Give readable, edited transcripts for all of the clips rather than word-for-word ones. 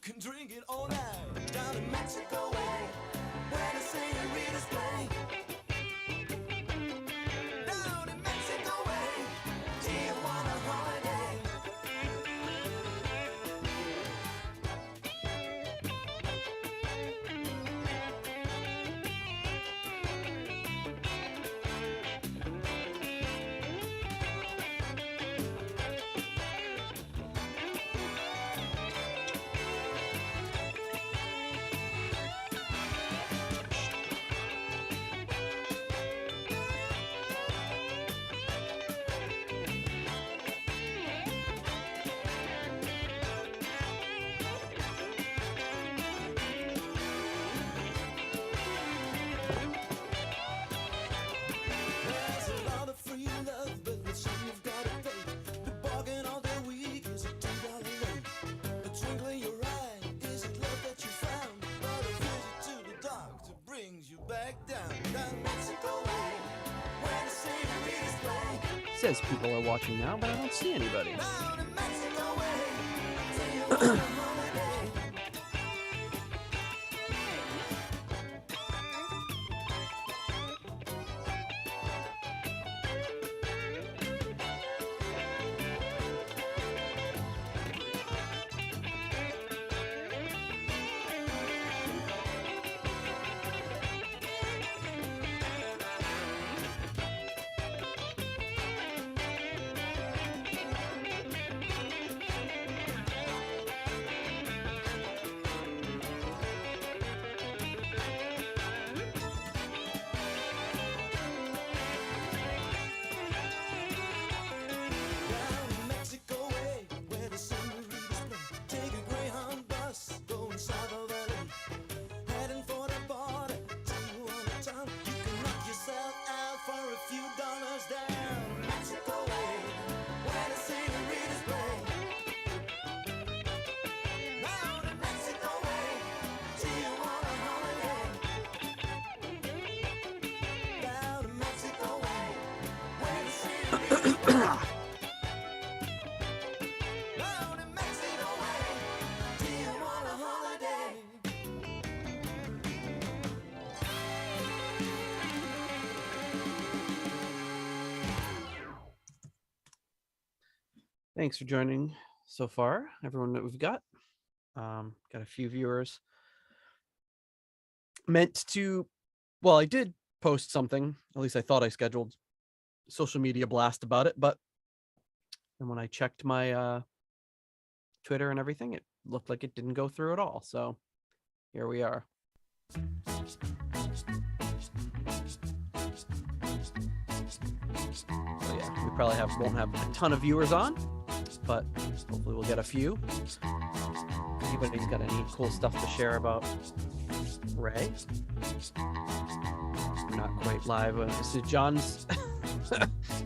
can drink it all night. Down in Mexico way, where the senoritas play. Down in Mexico way, do you want a holiday? It says people are watching now, but I don't see anybody. Thanks for joining so far, everyone that we've got. Got a few viewers. Meant to, well, I did post something, at least I thought I scheduled social media blast about it, but then when I checked my Twitter and everything, it looked like it didn't go through at all. So here we are. So yeah, we probably won't have a ton of viewers on, but hopefully we'll get a few. If anybody's got any cool stuff to share about Ray. We're not quite live. This is John's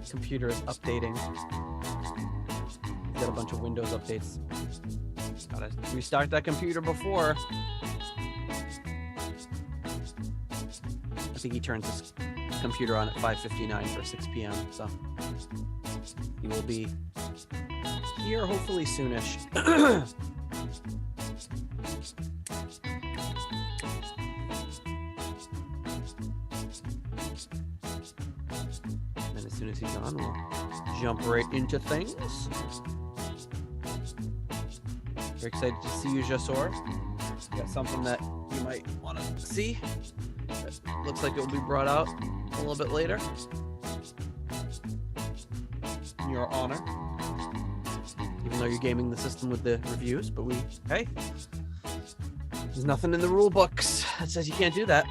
computer is updating. Got a bunch of Windows updates. Gotta restart that computer before. I think he turns his computer on at 5:59 for 6 p.m. So he will be here hopefully soonish. And as soon as he's on, we'll jump right into things. Very excited to see you, Jasor. Got something that you might want to see. It looks like it will be brought out a little bit later. In your honor. Even though you're gaming the system with the reviews, but hey, there's nothing in the rule books that says you can't do that.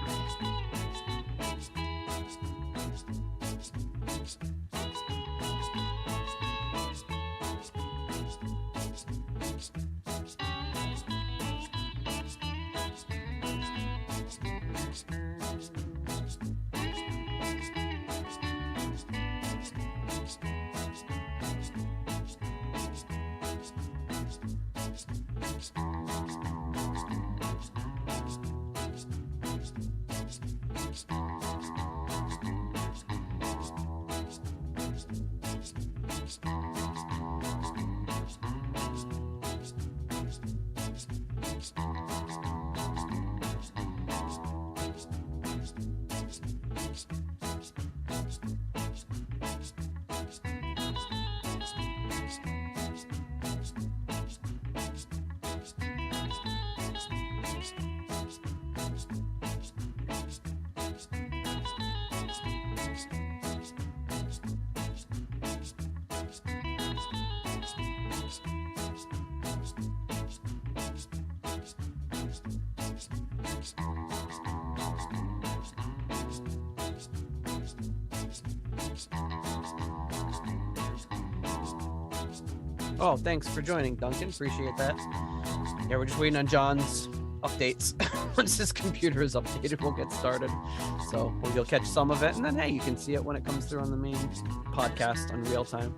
Oh, thanks for joining, Duncan. Appreciate that. Yeah, we're just waiting on John's updates. Once his computer is updated, we'll get started. So you'll catch some of it, and then hey, you can see it when it comes through on the main podcast on real time.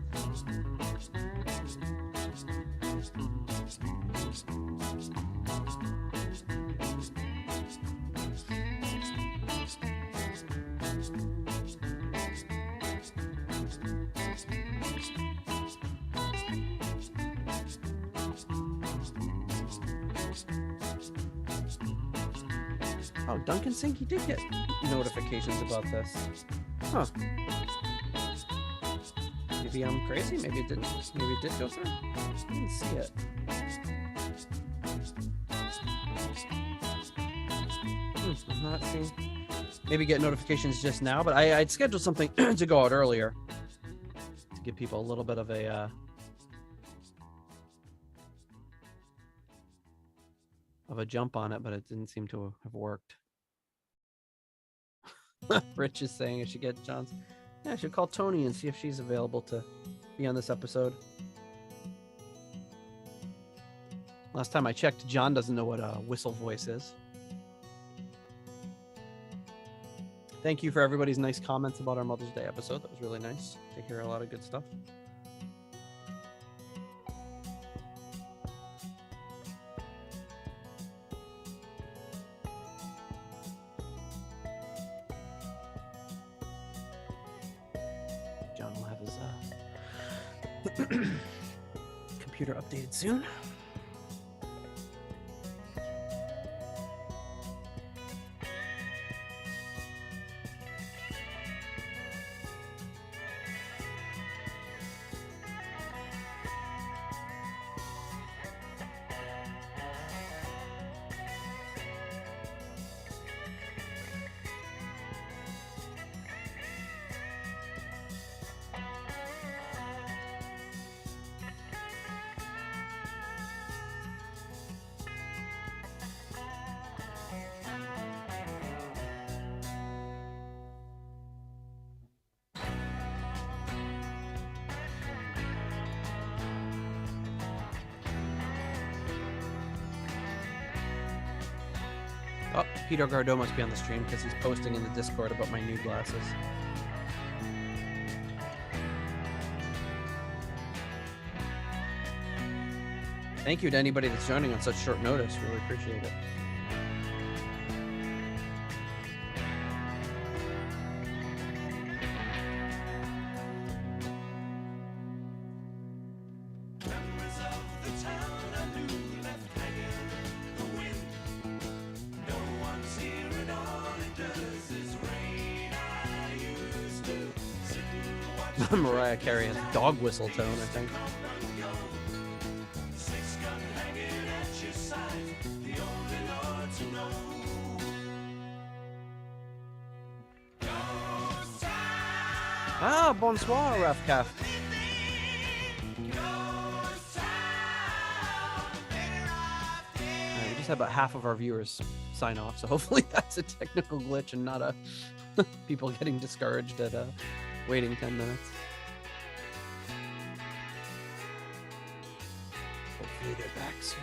Oh, Duncan Sink, he did get notifications about this. Huh. Maybe I'm crazy. Maybe it didn't. Maybe it did go through. I didn't see it. I'm not seeing. Maybe get notifications just now, but I'd scheduled something to go out earlier to give people a little bit of a jump on it, but it didn't seem to have worked. Rich is saying I should get John's. Yeah, I should call Tony and see if she's available to be on this episode. Last time I checked, John doesn't know what a whistle voice is. Thank you for everybody's nice comments about our Mother's Day episode. That was really nice to hear a lot of good stuff. John will have his computer updated soon. Oh, Peter Gardot must be on the stream because he's posting in the Discord about my new glasses. Thank you to anybody that's joining on such short notice. Really appreciate it. Mariah Carey has a dog whistle tone, I think. Ah, bonsoir, Rafcaf. We just had about half of our viewers sign off, so hopefully that's a technical glitch and not a people getting discouraged at waiting 10 minutes. Hopefully they're back soon.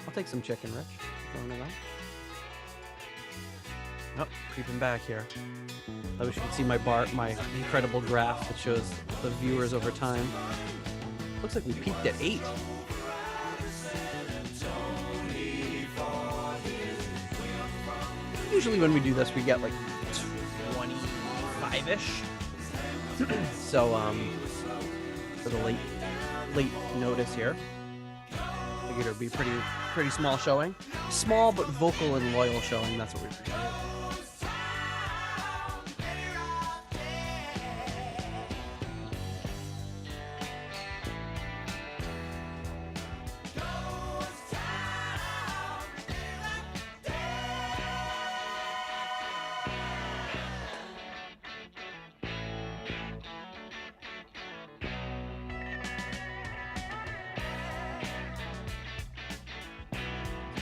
I'll take some chicken, Rich. Throwing it out. Oh, creeping back here. I wish you could see my incredible graph that shows the viewers over time. Looks like we peaked at 8. Usually when we do this, we get like 25-ish. So for the late notice here, figured it would be pretty small showing. Small but vocal and loyal showing. That's what we figured.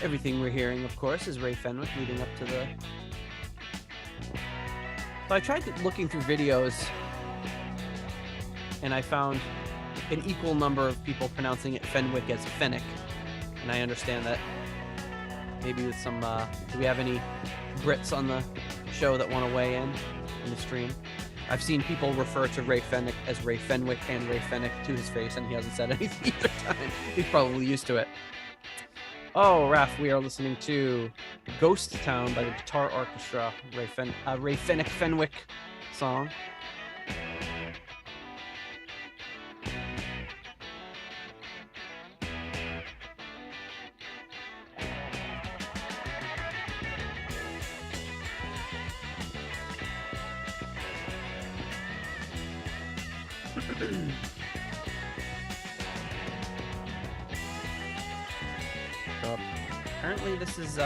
Everything we're hearing, of course, is Ray Fenwick leading up to the... So I tried looking through videos, and I found an equal number of people pronouncing it Fenwick as Fenwick. And I understand that maybe with some... do we have any Brits on the show that want to weigh in the stream? I've seen people refer to Ray Fenwick as Ray Fenwick and Ray Fenwick to his face, and he hasn't said anything either time. He's probably used to it. Oh, Raph, we are listening to Ghost Town by the Guitar Orchestra, Ray Fenwick song. Apparently this is D.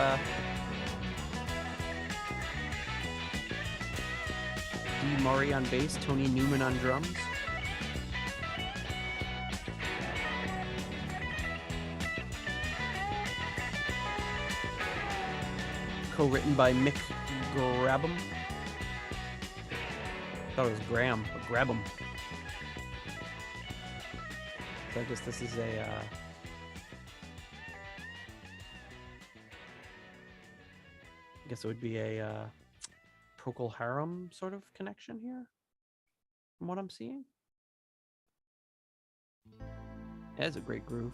Murray on bass, Tony Newman on drums. Co-written by Mick Grabham. I thought it was Graham, but Grabham. So I guess this is a I guess it would be a Procol Harum sort of connection here, from what I'm seeing. That is a great groove.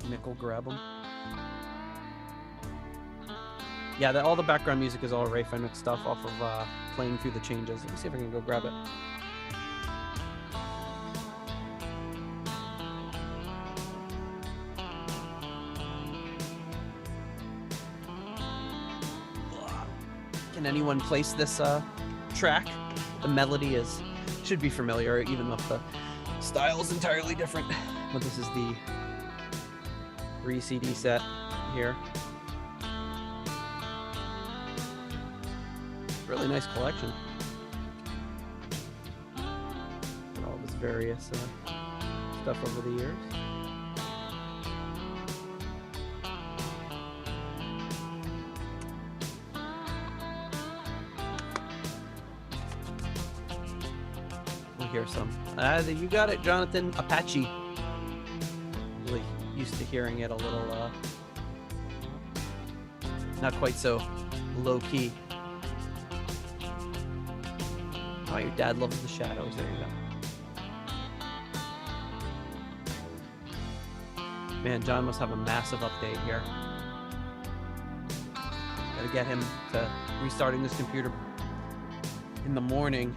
Nickel grab 'em. Yeah, all the background music is all Ray Fenwick stuff off of playing through the changes. Let me see if I can go grab it. Can anyone place this track? The melody should be familiar, even if the style is entirely different. But this is the 3 CD set here. Really nice collection. And all this various stuff over the years. We'll hear some. You got it, Jonathan. Apache. Really used to hearing it a little, not quite so low key. Oh, your dad loves the shadows. There you go. Man, John must have a massive update here. Gotta get him to restarting this computer in the morning.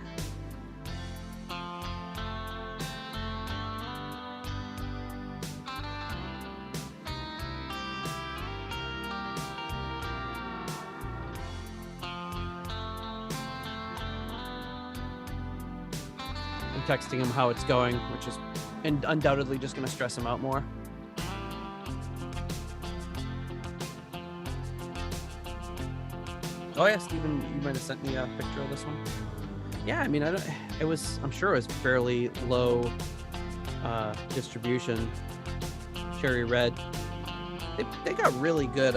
Texting him how it's going, which is undoubtedly just going to stress him out more. Oh yeah, Steven, you might have sent me a picture of this one. Yeah, I mean, I'm sure it was fairly low distribution. Cherry Red. They got really good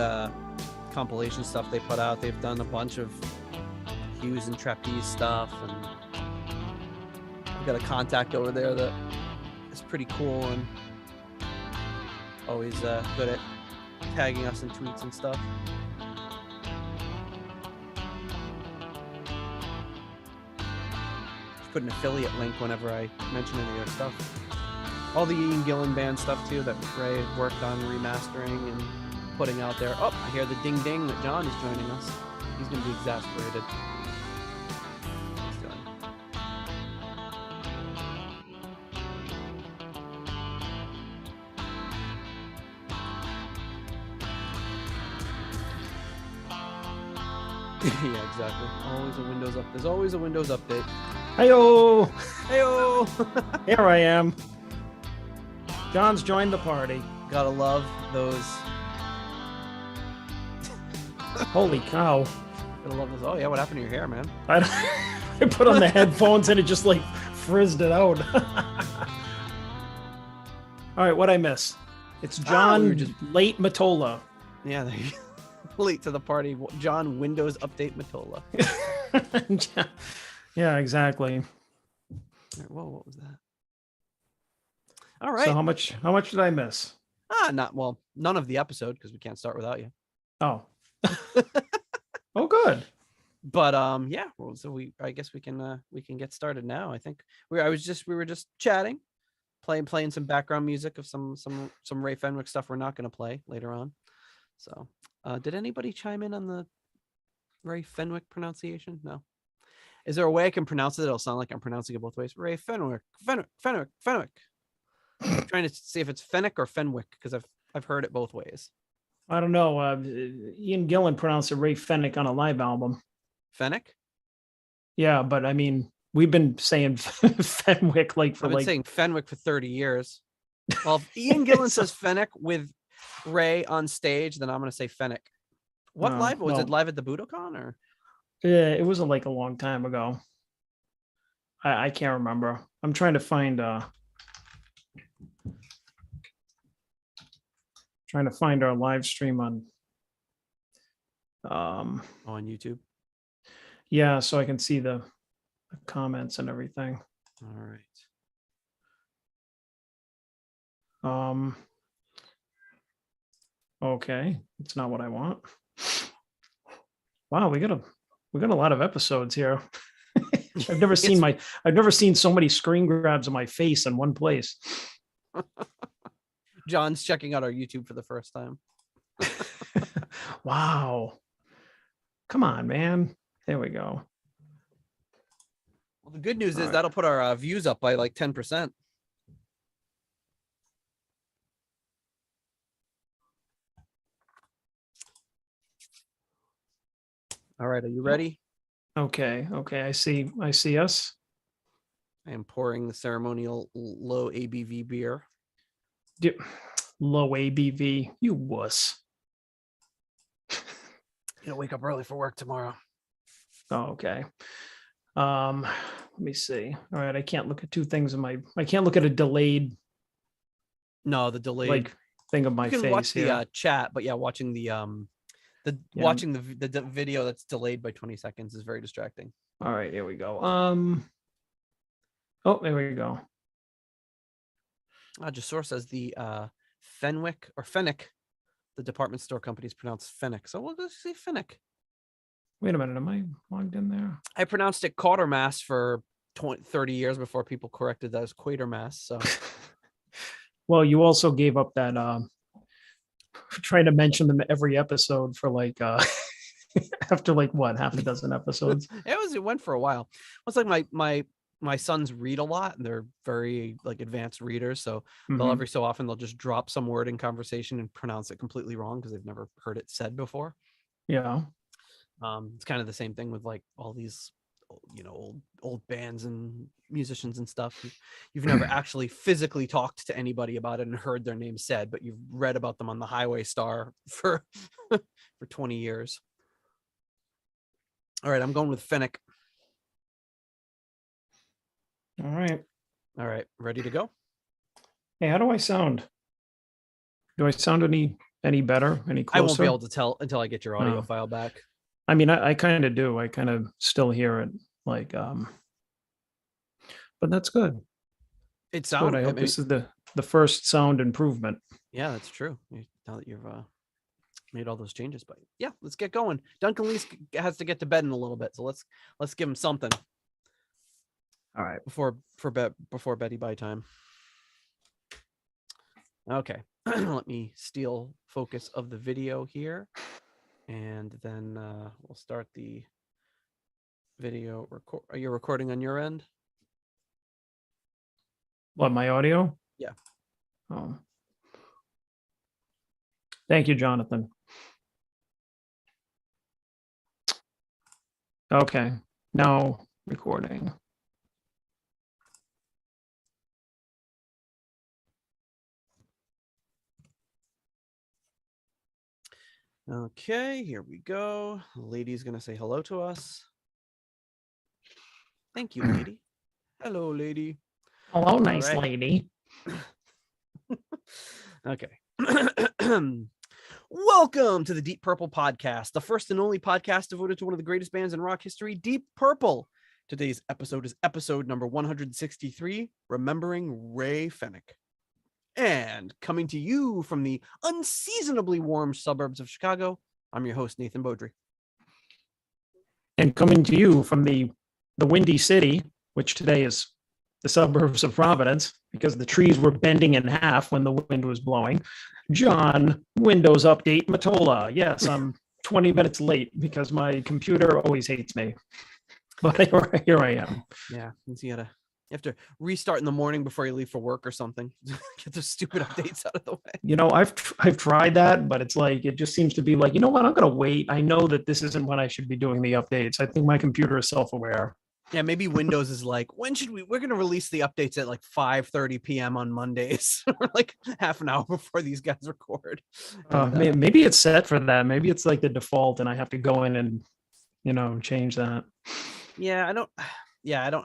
compilation stuff they put out. They've done a bunch of Hughes and Trapeze stuff, and we've got a contact over there that is pretty cool and always good at tagging us in tweets and stuff. put an affiliate link whenever I mention any of their stuff. All the Ian Gillan band stuff too that Ray worked on remastering and putting out there. Oh, I hear the ding ding that John is joining us. He's gonna be exasperated. He's done. Yeah, exactly. Always a Windows up. There's always a Windows update. Heyo! Heyo! Here I am. John's joined the party. Gotta love those. Holy cow. Gotta love those. Oh yeah, what happened to your hair, man? I put on the headphones and it just like frizzed it out. All right, what'd I miss? It's John late Matola. Yeah, there you go. Late to the party. John Windows Update Matola. Yeah, exactly. Whoa, what was that? All right. So how much did I miss? None of the episode because we can't start without you. Oh. Oh, good. But yeah. Well, so I guess we can get started now. I think we were just chatting, playing some background music of some Ray Fenwick stuff we're not going to play later on. So, did anybody chime in on the Ray Fenwick pronunciation? No. Is there a way I can pronounce it? It'll sound like I'm pronouncing it both ways. Ray Fenwick. I'm trying to see if it's Fenwick or Fenwick because I've heard it both ways. I don't know. Ian Gillan pronounced it Ray Fenwick on a live album. Fenwick? Yeah, but I mean, we've been saying Fenwick I've been saying Fenwick for 30 years. Well, if Ian Gillan says Fenwick with Ray on stage, then I'm going to say Fenwick. What live? Was it live at the Budokan or? Yeah, it was like a long time ago. I can't remember. I'm trying to find our live stream on on YouTube. Yeah, so I can see the comments and everything. All right. Okay, it's not what I want. Wow, we got a lot of episodes here. I've never seen so many screen grabs of my face in one place. John's checking out our YouTube for the first time. Wow. Come on, man. There we go. Well, the good news is that'll put our views up by like 10%. All right, are you ready? Okay. I see us. I am pouring the ceremonial low ABV beer. Low ABV, you wuss. Gonna wake up early for work tomorrow. Oh, okay. Let me see. All right, I can't look at two things I can't look at a delayed. No, the delayed like thing of my face. You can watch the chat, but yeah, watching the watching the video that's delayed by 20 seconds is very distracting. All right, here we go. Oh, there we go. Jasor says the Fenwick, the department store company is pronounced Fenwick. So we'll just say Fenwick. Wait a minute, am I logged in there? I pronounced it Quatermass for 30 years before people corrected that as Quatermass. So, well, you also gave up that trying to mention them every episode for like after like what, half a dozen episodes. It went for a while. It's like my sons read a lot and they're very like advanced readers, so they'll every so often they'll just drop some word in conversation and pronounce it completely wrong because they've never heard it said before. Yeah. It's kind of the same thing with like all these, you know, old bands and musicians and stuff. You've never actually physically talked to anybody about it and heard their name said, but you've read about them on the Highway Star for 20 years. All right, I'm going with Fenwick. All right. Ready to go? Hey, how do I sound? Do I sound any better? Any closer? I won't be able to tell until I get your audio file back. I mean, I kind of do. I kind of still hear it like, but that's good. It sounds. I hope this is the first sound improvement. Yeah, that's true. Now that you've made all those changes, but yeah, let's get going. Duncan Lee has to get to bed in a little bit, so let's give him something. All right. before Betty Bye time. Okay, let me steal focus of the video here, and then we'll start the video record. Are you recording on your end? What, my audio? Yeah. Oh. Thank you, Jonathan. Okay, now recording. Okay, here we go. The lady's gonna say hello to us. Thank you, lady. Hello, lady. Hello, nice right. lady. Okay. Welcome to the Deep Purple podcast, the first and only podcast devoted to one of the greatest bands in rock history, Deep Purple. Today's episode is episode number 163, Remembering Ray Fenwick. And coming to you from the unseasonably warm suburbs of Chicago, I'm your host, Nathan Beaudry. And coming to you from the Windy City, which today is the suburbs of Providence, because the trees were bending in half when the wind was blowing. John, Windows Update Matola. Yes, I'm 20 minutes late because my computer always hates me. But here I am. Yeah, you have to restart in the morning before you leave for work or something. Get those stupid updates out of the way. You know, I've tried that, but it's like, it just seems to be like, you know what, I'm going to wait. I know that this isn't when I should be doing the updates. I think my computer is self-aware. Yeah, maybe Windows is like, we're going to release the updates at like 5:30 p.m. on Mondays, or like half an hour before these guys record. Maybe it's set for that. Maybe it's like the default and I have to go in and, change that. Yeah, I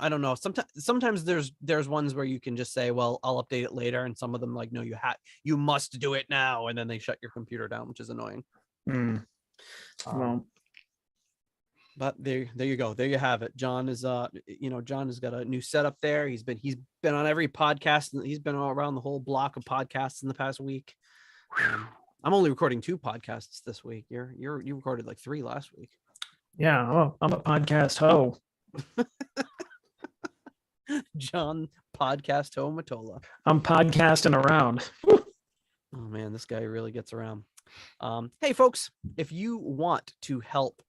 don't know. Sometimes there's ones where you can just say, well, I'll update it later. And some of them like, no, you must do it now. And then they shut your computer down, which is annoying. But there you go. There you have it. John is, John has got a new setup there. He's been on every podcast, and he's been all around the whole block of podcasts in the past week. I'm only recording 2 podcasts this week. You recorded like 3 last week. Yeah. Oh, I'm a podcast hoe. John Podcast Ho Matola. I'm podcasting around. Oh man, this guy really gets around. Hey folks, if you want to help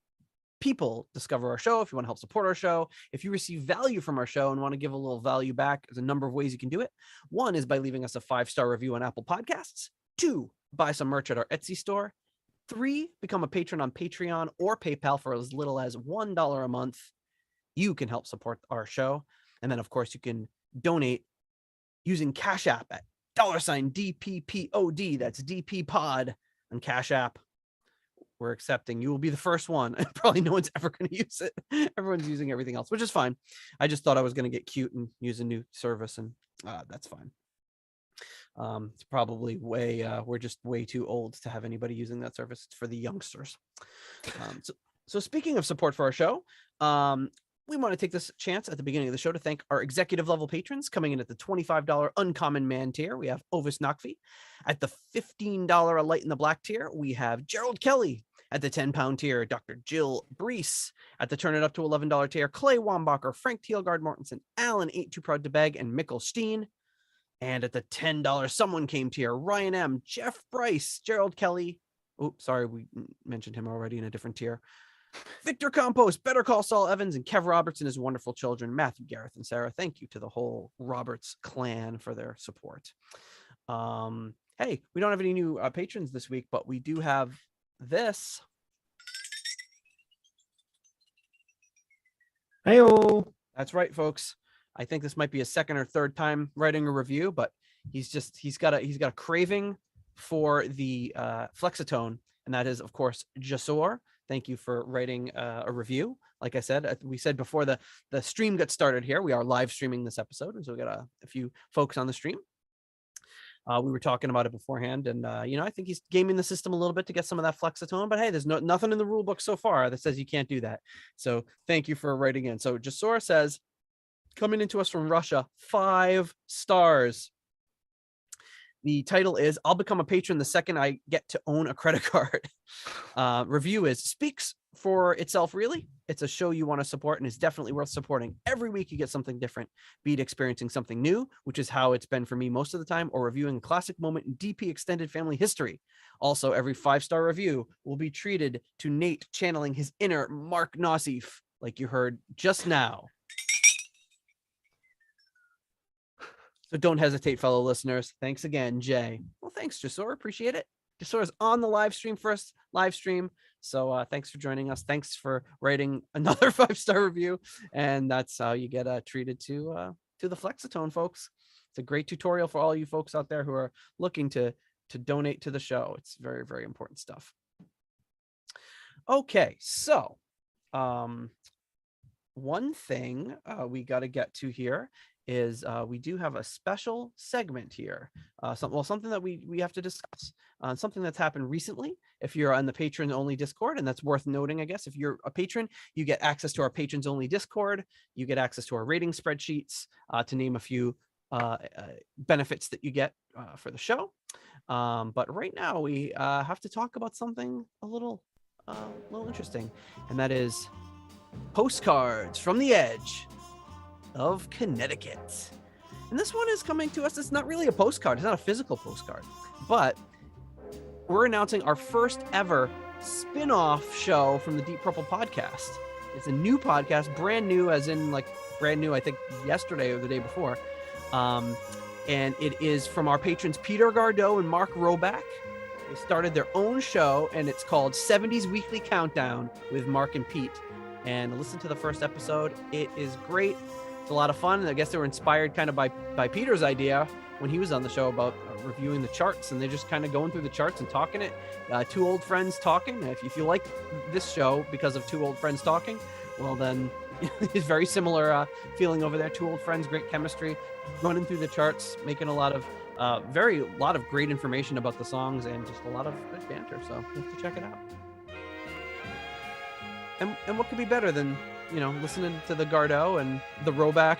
people discover our show, if you want to help support our show, if you receive value from our show and want to give a little value back, there's a number of ways you can do it. 1 is by leaving us a 5-star review on Apple Podcasts. 2, buy some merch at our Etsy store. 3, become a patron on Patreon or PayPal for as little as $1 a month. You can help support our show. And then, of course, you can donate using Cash App at $DPPOD. That's DP Pod on Cash App. We're accepting. You will be the first one. Probably no one's ever going to use it. Everyone's using everything else, which is fine. I just thought I was going to get cute and use a new service, and that's fine. It's probably we're just way too old to have anybody using that service. It's for the youngsters. So speaking of support for our show, we want to take this chance at the beginning of the show to thank our executive level patrons coming in at the $25 Uncommon Man tier. We have Ovis Nakfi. At the $15 A Light in the Black tier, we have Gerald Kelly. At the £10 tier, Dr. Jill Brees. At the Turn It Up to $11 tier, Clay Wambacher, Frank Thielgard Mortensen, Alan Ain't Too Proud to Beg, and Mikkel Steen. And at the $10 Someone Came tier, Ryan M., Jeff Bryce, Gerald Kelly. Oops, sorry, we mentioned him already in a different tier. Victor Campos, Better Call Saul Evans, and Kev Roberts and his wonderful children, Matthew, Gareth, and Sarah. Thank you to the whole Roberts clan for their support. Hey, we don't have any new patrons this week, but we do have this. Hey-o. That's right, folks. I think this might be a second or third time writing a review, but he's got a craving for the Flexitone, and that is, of course, Jasor. Thank you for writing a review. Like I said, we said before the stream got started here, we are live streaming this episode, and so we got a few folks on the stream. We were talking about it beforehand, and I think he's gaming the system a little bit to get some of that Flexitone. But hey, there's nothing in the rule book so far that says you can't do that. So thank you for writing in. So Jasor says, coming into us from Russia, 5 stars. The title is, I'll become a patron the second I get to own a credit card. Review is, speaks for itself, really. It's a show you want to support, and it's definitely worth supporting. Every week you get something different, be it experiencing something new, which is how it's been for me most of the time, or reviewing a classic moment in DP extended family history. Also, every 5-star review will be treated to Nate channeling his inner Mark Nossif, like you heard just now. So don't hesitate, fellow listeners. Thanks again, Jay. Well, thanks, Jasor. Appreciate it. Jasor is on the live stream, first live stream. So thanks for joining us. Thanks for writing another 5-star review. And that's how you get treated to the Flexitone, folks. It's a great tutorial for all you folks out there who are looking to donate to the show. It's very, very important stuff. Okay, so one thing we got to get to here is we do have a special segment here. Something that we have to discuss, something that's happened recently. If you're on the patron only Discord, and that's worth noting, I guess, if you're a patron, you get access to our patrons only Discord. You get access to our rating spreadsheets, to name a few benefits that you get for the show. But right now we have to talk about something a little interesting, and that is postcards from the edge of Connecticut. And this one is coming to us. It's not really a postcard. It's not a physical postcard, but we're announcing our first ever spin-off show from the Deep Purple podcast. It's a new podcast, brand new, as in like brand new, I think yesterday or the day before. And it is from our patrons, Peter Gardeau and Mark Roback. They started their own show, and it's called 70s Weekly Countdown with Mark and Pete. And listen to the first episode. It is great. It's a lot of fun. I guess they were inspired kind of by Peter's idea when he was on the show about reviewing the charts, and they're just kind of going through the charts and talking it. Two old friends talking. If you like this show because of two old friends talking, well then it's very similar feeling over there. Two old friends, great chemistry, running through the charts, making a lot of great information about the songs, and just a lot of good banter. So you have to check it out. And what could be better than, listening to the Gardeau and the Roback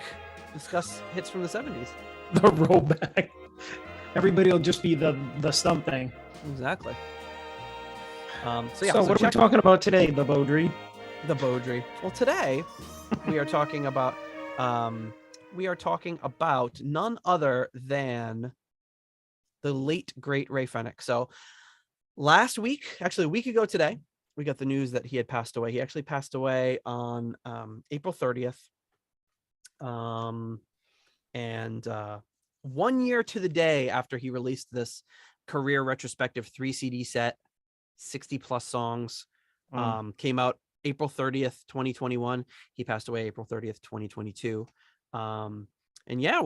discuss hits from the 70s? The Roback. Everybody will just be the stump thing. Exactly. So what are we talking about today, the Beaudry? The Beaudry. Well, today we are talking about none other than the late great Ray Fenwick. So last week, actually a week ago today, we got the news that he had passed away. He actually passed away on April 30th. And 1 year to the day after he released this career retrospective 3 CD set, 60 plus songs, came out April 30th, 2021. He passed away April 30th, 2022. And yeah,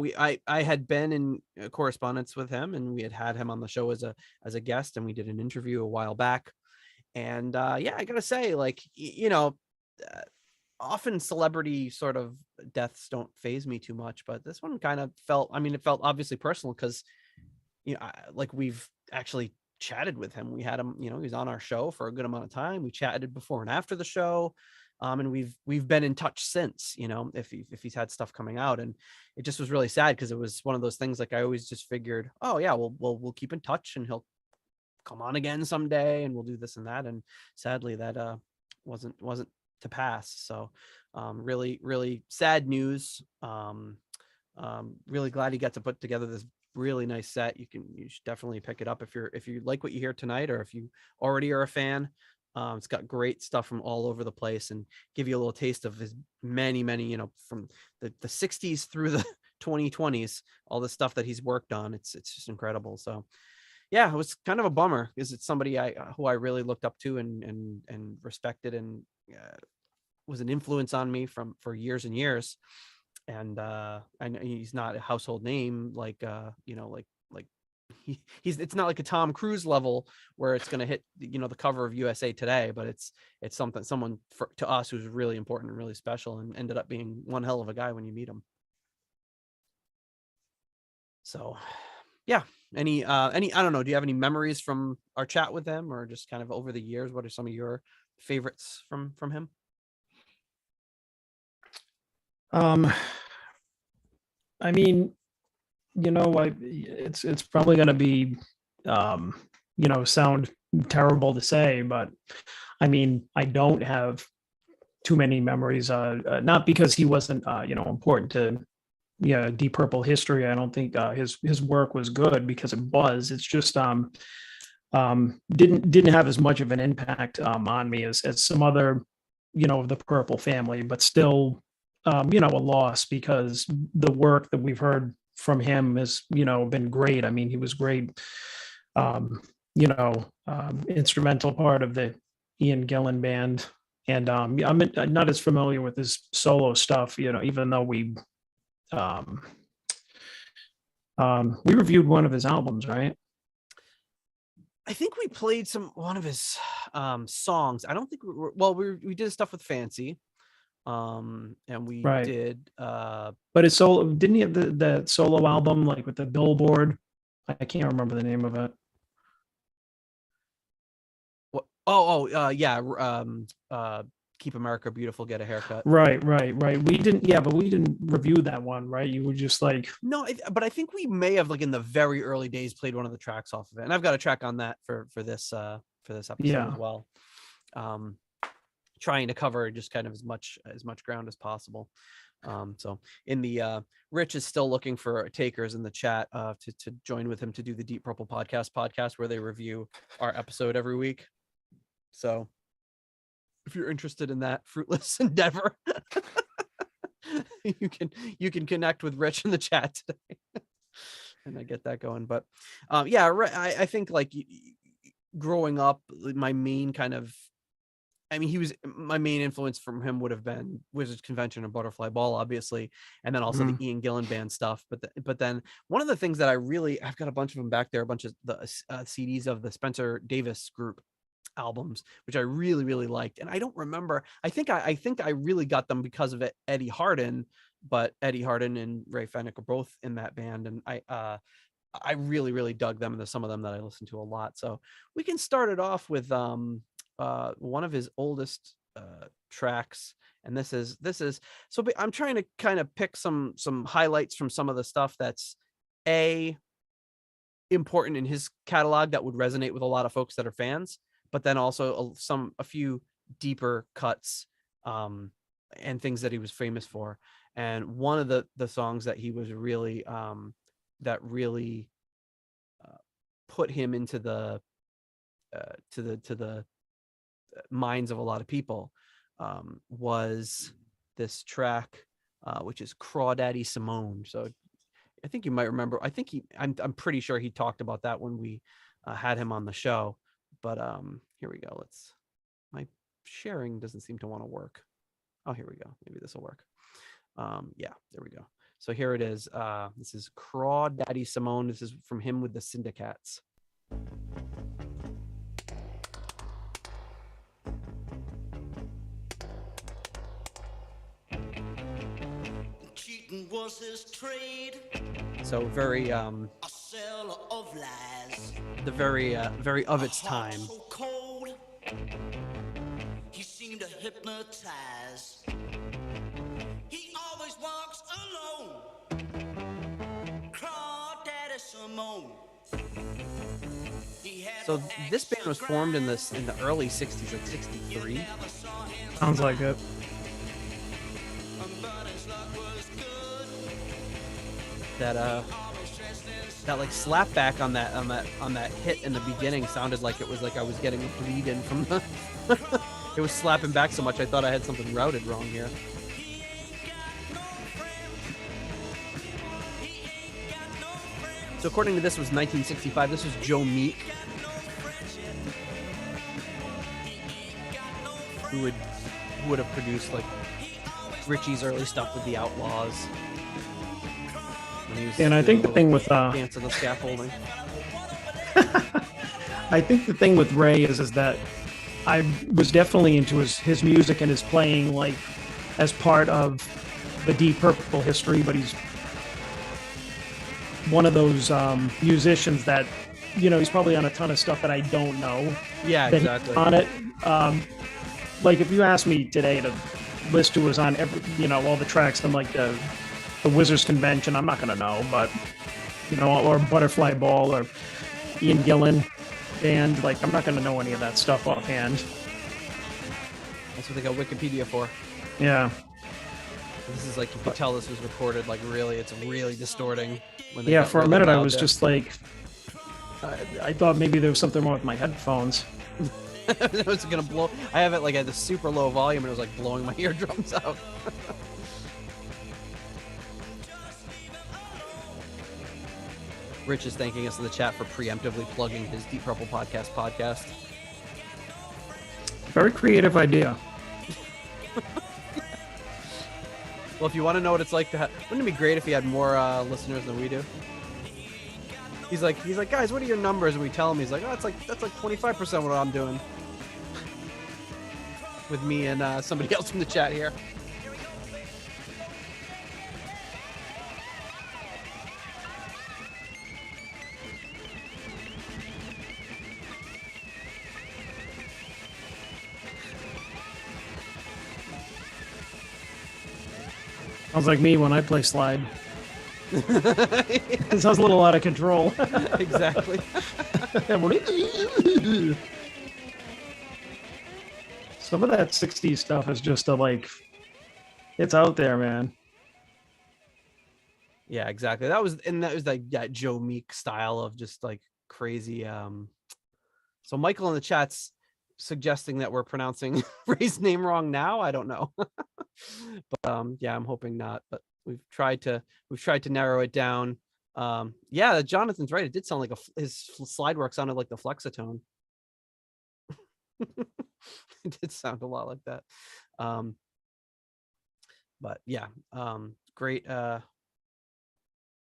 I had been in correspondence with him, and we had him on the show as a guest, and we did an interview a while back. And yeah, I gotta say, like, often celebrity sort of deaths don't faze me too much, but this one kind of felt, it felt obviously personal because, like we've actually chatted with him. We had him, he was on our show for a good amount of time. We chatted before and after the show. And we've been in touch since, if he's had stuff coming out, and it just was really sad because it was one of those things, like I always just figured, oh yeah, we'll keep in touch and he'll come on again someday and we'll do this and that. And sadly that wasn't to pass. So really, really sad news. Really glad he got to put together this really nice set. You should definitely pick it up if you like what you hear tonight, or if you already are a fan. It's got great stuff from all over the place, and give you a little taste of his many, from the 60s through the 2020s, all the stuff that he's worked on. It's just incredible. So yeah, it was kind of a bummer because it's somebody who I really looked up to and respected, and was an influence on me for years and years. And he's not a household name like it's not like a Tom Cruise level where it's going to hit the cover of USA Today, but it's someone to us who's really important and really special, and ended up being one hell of a guy when you meet him. So yeah, any I don't know, do you have any memories from our chat with him, or just kind of over the years? What are some of your favorites from him? It's probably going to be, sound terrible to say, but I mean, I don't have too many memories, not because he wasn't, important to, Deep Purple history. I don't think his work was good, because it was. It's just didn't have as much of an impact on me as some other, of the Purple family, but still, a loss, because the work that we've heard from him has, been great. I mean, he was great, instrumental part of the Ian Gillan band. And I'm not as familiar with his solo stuff, even though um, we reviewed one of his albums, right? I think we played one of his songs. I don't think we did stuff with Fancy, and we Right. did. But his solo, didn't he have the solo album, like with the billboard? I can't remember the name of it. Keep America Beautiful, Get a Haircut. Right. We didn't review that one, right? You were just like, no, but I think we may have, like, in the very early days, played one of the tracks off of it, and I've got a track on that for this episode as well. Trying to cover just kind of as much ground as possible. So in the Rich is still looking for takers in the chat to join with him to do the Deep Purple podcast where they review our episode every week. So if you're interested in that fruitless endeavor, you can connect with Rich in the chat today and I get that going. But I think, like, growing up, my main influence from him would have been Wizards Convention and Butterfly Ball, obviously, and then also the Ian Gillan band stuff. But then one of the things that I've got a bunch of them back there, a bunch of the CDs of the Spencer Davis Group albums, which I really, really liked. And I don't remember. I think I really got them because of Eddie Hardin, but Eddie Hardin and Ray Fenwick are both in that band, and I really, really dug them. And there's some of them that I listened to a lot. So we can start it off with one of his oldest tracks, and this is so I'm trying to kind of pick some highlights from some of the stuff that's important in his catalog that would resonate with a lot of folks that are fans, but then also a few deeper cuts and things that he was famous for. And one of the songs that he was really put him into the to the minds of a lot of people was this track, which is Crawdaddy Simone. So I think you might remember. I'm pretty sure he talked about that when we had him on the show. But here we go. My sharing doesn't seem to want to work. Oh, here we go. Maybe this will work. Yeah, there we go. So here it is. This is Crawdaddy Simone. This is from him with the Syndicats. Cheating was his trade. So very A seller of lies. the very of its time. So cold. He seemed to hypnotize. He always walks alone. Crawdaddy Simone. So this band was formed in the early 60s, like 63. sounds like it. That like slap back on that hit in the beginning sounded like it was like I was getting a bleed in from the it was slapping back so much I thought I had something routed wrong here. So according to this was 1965. This was Joe Meek, who would have produced like Richie's early stuff with the Outlaws. And I think the thing with dance on the scaffolding. I think the thing with Ray is that I was definitely into his music and his playing, like, as part of the Deep Purple history, but he's one of those musicians that, he's probably on a ton of stuff that I don't know. Yeah, exactly. On it. Like, if you asked me today to list who was on every, all the tracks from like the Wizards Convention, I'm not going to know, but, or Butterfly Ball or Ian Gillan band, like, I'm not going to know any of that stuff offhand. That's what they got Wikipedia for. Yeah. This is like, you could tell this was recorded, like really, it's really distorting. When they Yeah, got for a really minute I loud was there. just like, I thought maybe there was something wrong with my headphones. It was gonna blow. I have it like at the super low volume, and it was like blowing my eardrums out. Rich is thanking us in the chat for preemptively plugging his Deep Purple podcast. Very creative idea. Well, if you want to know what it's like to have, wouldn't it be great if he had more listeners than we do? He's like, guys, what are your numbers? And we tell him, he's like, oh, that's like 25% what I'm doing. With me and somebody else in the chat here. Sounds like me when I play slide. It sounds a little out of control. Exactly. Some of that 60s stuff is just like, it's out there, man. Yeah, exactly. That was like that Joe Meek style of just like crazy. So Michael in the chat's suggesting that we're pronouncing Ray's name wrong now. I don't know. But yeah, I'm hoping not. But we've tried to narrow it down. Yeah, Jonathan's right. It did sound like his slide work sounded like the Flexitone. It did sound a lot like that. But yeah, great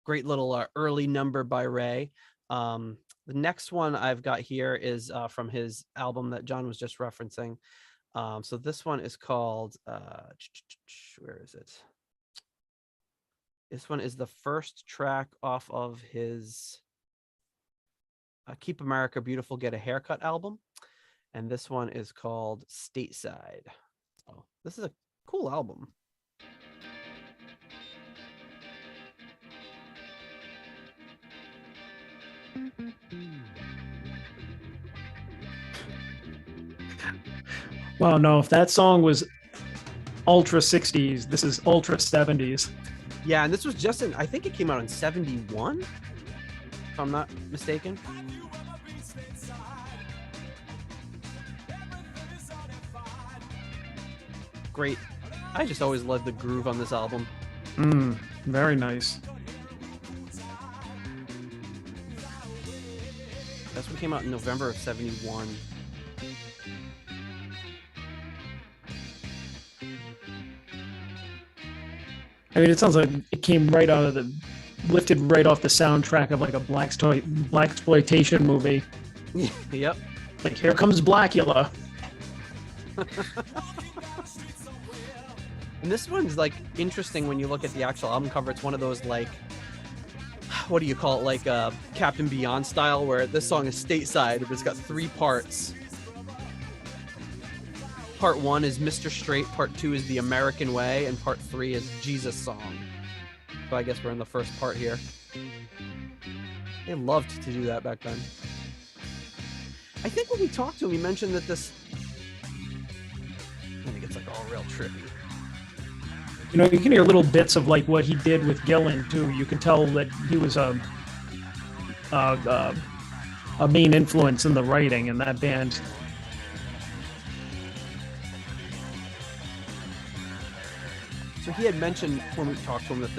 little early number by Ray. The next one I've got here is from his album that John was just referencing. So this one is called where is it? This one is the first track off of his Keep America Beautiful, Get a Haircut album. And this one is called Stateside. Oh, this is a cool album. Well, no, if that song was ultra 60s, this is ultra 70s. Yeah, and this was just I think it came out in 71, if I'm not mistaken. Great. I just always loved the groove on this album. Very nice. This one came out in November of 71. I mean, it sounds like it came right out of lifted right off the soundtrack of like a blaxploitation movie. Yep. Like, here comes Blackula. And this one's like interesting when you look at the actual album cover. It's one of those like, what do you call it? Like Captain Beyond style, where this song is Stateside, but it's got 3 parts. Part 1 is Mr. Straight, part 2 is The American Way, and part 3 is Jesus Song. So I guess we're in the first part here. They loved to do that back then. I think when we talked to him, he mentioned that this... I think it's like all real trippy. You know, you can hear little bits of like what he did with Gillan too. You can tell that he was a main influence in the writing in that band. So he had mentioned when we talked to him that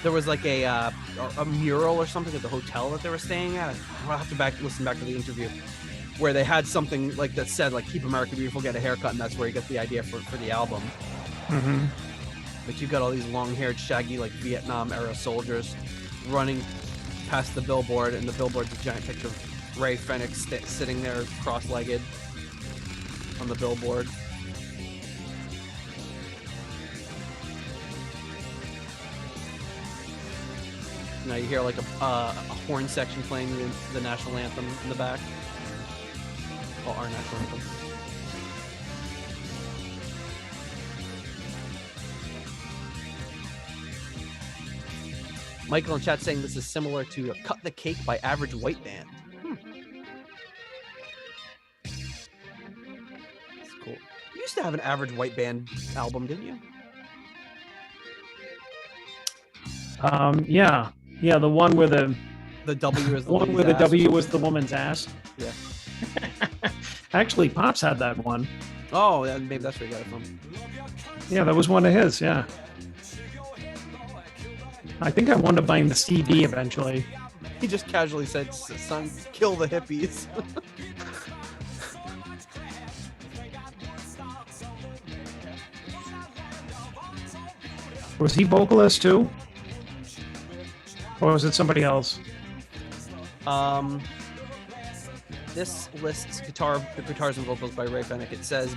there was like a mural or something at the hotel that they were staying at. I'll have to listen back to the interview where they had something like that said like "Keep America Beautiful, Get a Haircut," and that's where he got the idea for the album. Mm-hmm. But you've got all these long-haired, shaggy, like Vietnam-era soldiers running past the billboard, and the billboard's a giant picture of Ray Fenwick sitting there cross-legged on the billboard. Now you hear like a horn section playing the national anthem in the back. Well, our national anthem. Michael in chat saying this is similar to Cut the Cake by Average White Band. to have an average white band album, didn't you? Yeah, the one where the W is the one lady's where the ass or W was the something. woman's ass. Yeah. Actually, Pops had that one. Oh, yeah, maybe that's where you got it from. Yeah, that was one of his. Yeah. I think I wound up buying the CD eventually. He just casually said, "Son, kill the hippies." Was he vocalist too? Or was it somebody else? This lists guitars and vocals by Ray Fenwick. It says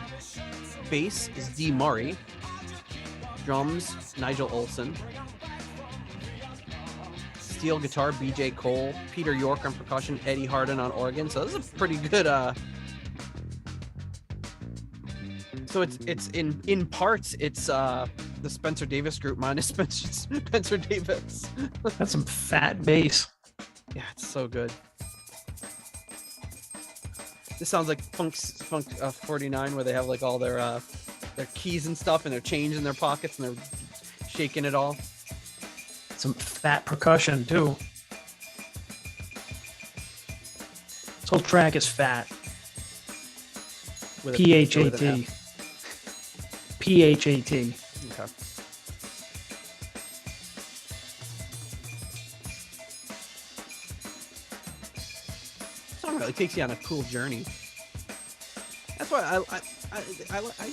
bass is D. Murray, drums Nigel Olsson, steel guitar BJ Cole, Peter York on percussion, Eddie Hardin on organ. So this is a pretty good. So it's in parts it's the Spencer Davis group minus Spencer Davis. That's some fat bass. Yeah, it's so good. This sounds like Funk 49, where they have like all their keys and stuff, and their change in their pockets, and they're shaking it all. Some fat percussion too. This whole track is fat. With P-H-A-T. P-H-A-T. Okay. Song really takes you on a cool journey. That's why I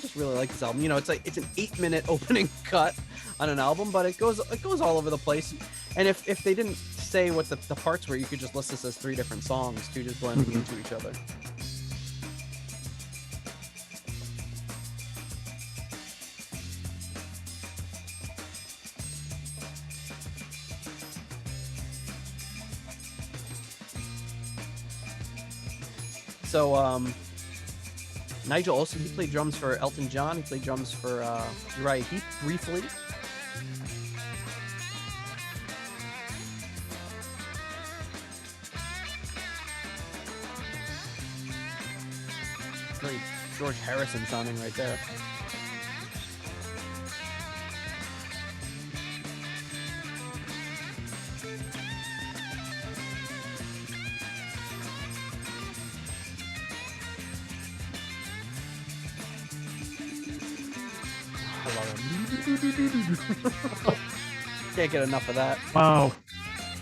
just really like this album. You know, it's like it's an 8-minute opening cut on an album, but it goes all over the place. And if they didn't say what the parts were, you could just list this as 3 different songs too, just blending into each other. So Nigel Olsson, he played drums for Elton John. He played drums for Uriah Heep briefly. Very George Harrison sounding right there. Can't get enough of that. Wow.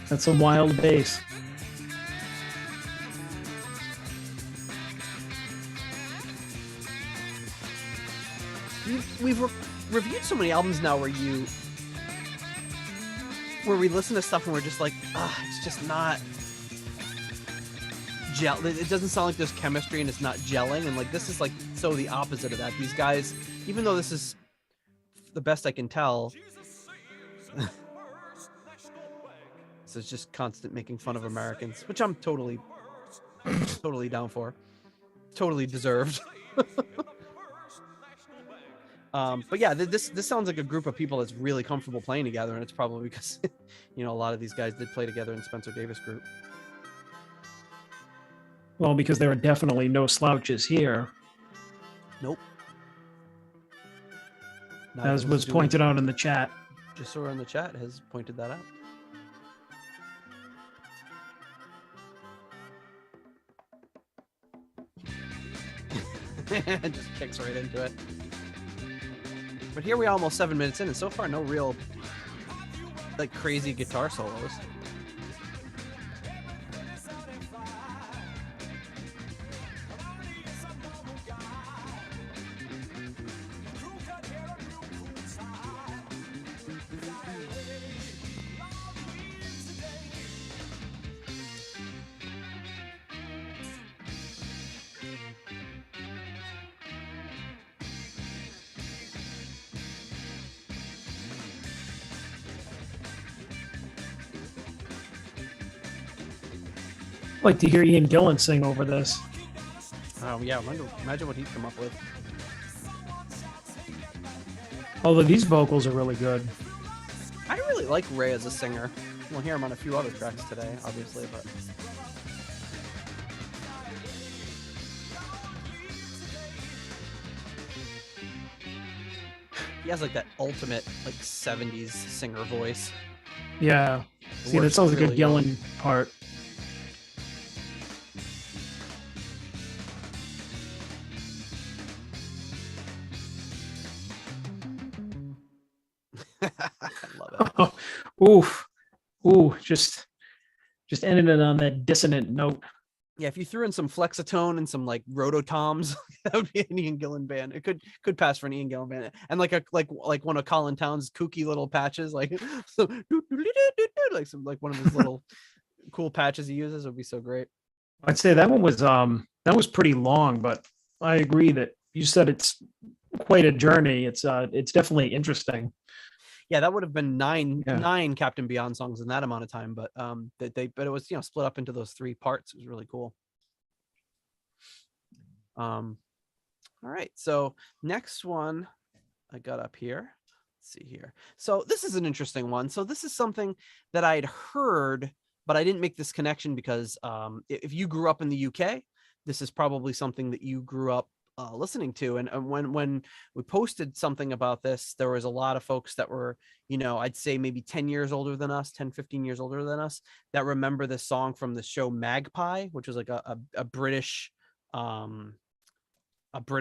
That's a wild bass. We've reviewed so many albums now where we listen to stuff and we're just like, it's just not gel. It doesn't sound like there's chemistry and it's not gelling. And like this is like so the opposite of that. These guys, even though this is the best I can tell, this is just constant making fun of Americans, which I'm totally down for. Totally deserved. But yeah, this sounds like a group of people that's really comfortable playing together, and it's probably because a lot of these guys did play together in Spencer Davis group. Well, because there are definitely no slouches here, Nope. as was pointed out in the chat. Just so in the chat has pointed that out. Just kicks right into it. But here we are almost 7 minutes in, and so far no real like crazy guitar solos. I'd like to hear Ian Gillan sing over this. Oh yeah, imagine what he'd come up with. Although these vocals are really good. I really like Ray as a singer. We'll hear him on a few other tracks today, obviously, but He has like that ultimate like 70s singer voice. Yeah. It See, that works sounds like really a Gillen part. I love it. Oof. Ooh, just ended it on that dissonant note. Yeah, if you threw in some flexitone and some like rototoms, that would be an Ian Gillan band. It could pass for an Ian Gillan band, and like one of Colin Towns' kooky little patches, like so, like some like one of his little cool patches he uses would be so great. I'd say that one was pretty long, but I agree that you said it's quite a journey. It's definitely interesting. Yeah, that would have been Yeah. nine Captain Beyond songs in that amount of time, but but it was split up into those 3 parts. It was really cool. All right, so next one I got up here. Let's see here. So this is an interesting one. So this is something that I'd heard, but I didn't make this connection because if you grew up in the UK, this is probably something that you grew up listening to. And when we posted something about this, there was a lot of folks that were, I'd say maybe 10 years older than us, 10, 15 years older than us, that remember this song from the show Magpie, which was like a British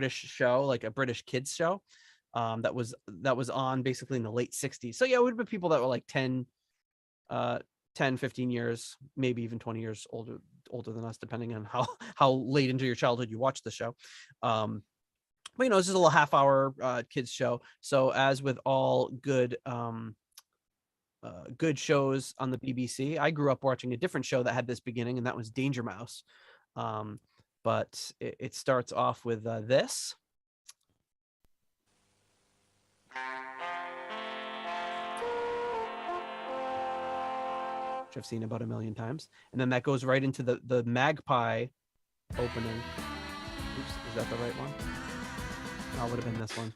show, like a British kids show that was on basically in the late 60s. So yeah, it would have been people that were like 10, 15 years, maybe even 20 years older than us, depending on how late into your childhood you watched the show. But it's just a little half-hour kids show. So as with all good shows on the BBC, I grew up watching a different show that had this beginning, and that was Danger Mouse. But it starts off with this. Which I've seen about a million times. And then that goes right into the Magpie opening. Oops, is that the right one? No, it would have been this one.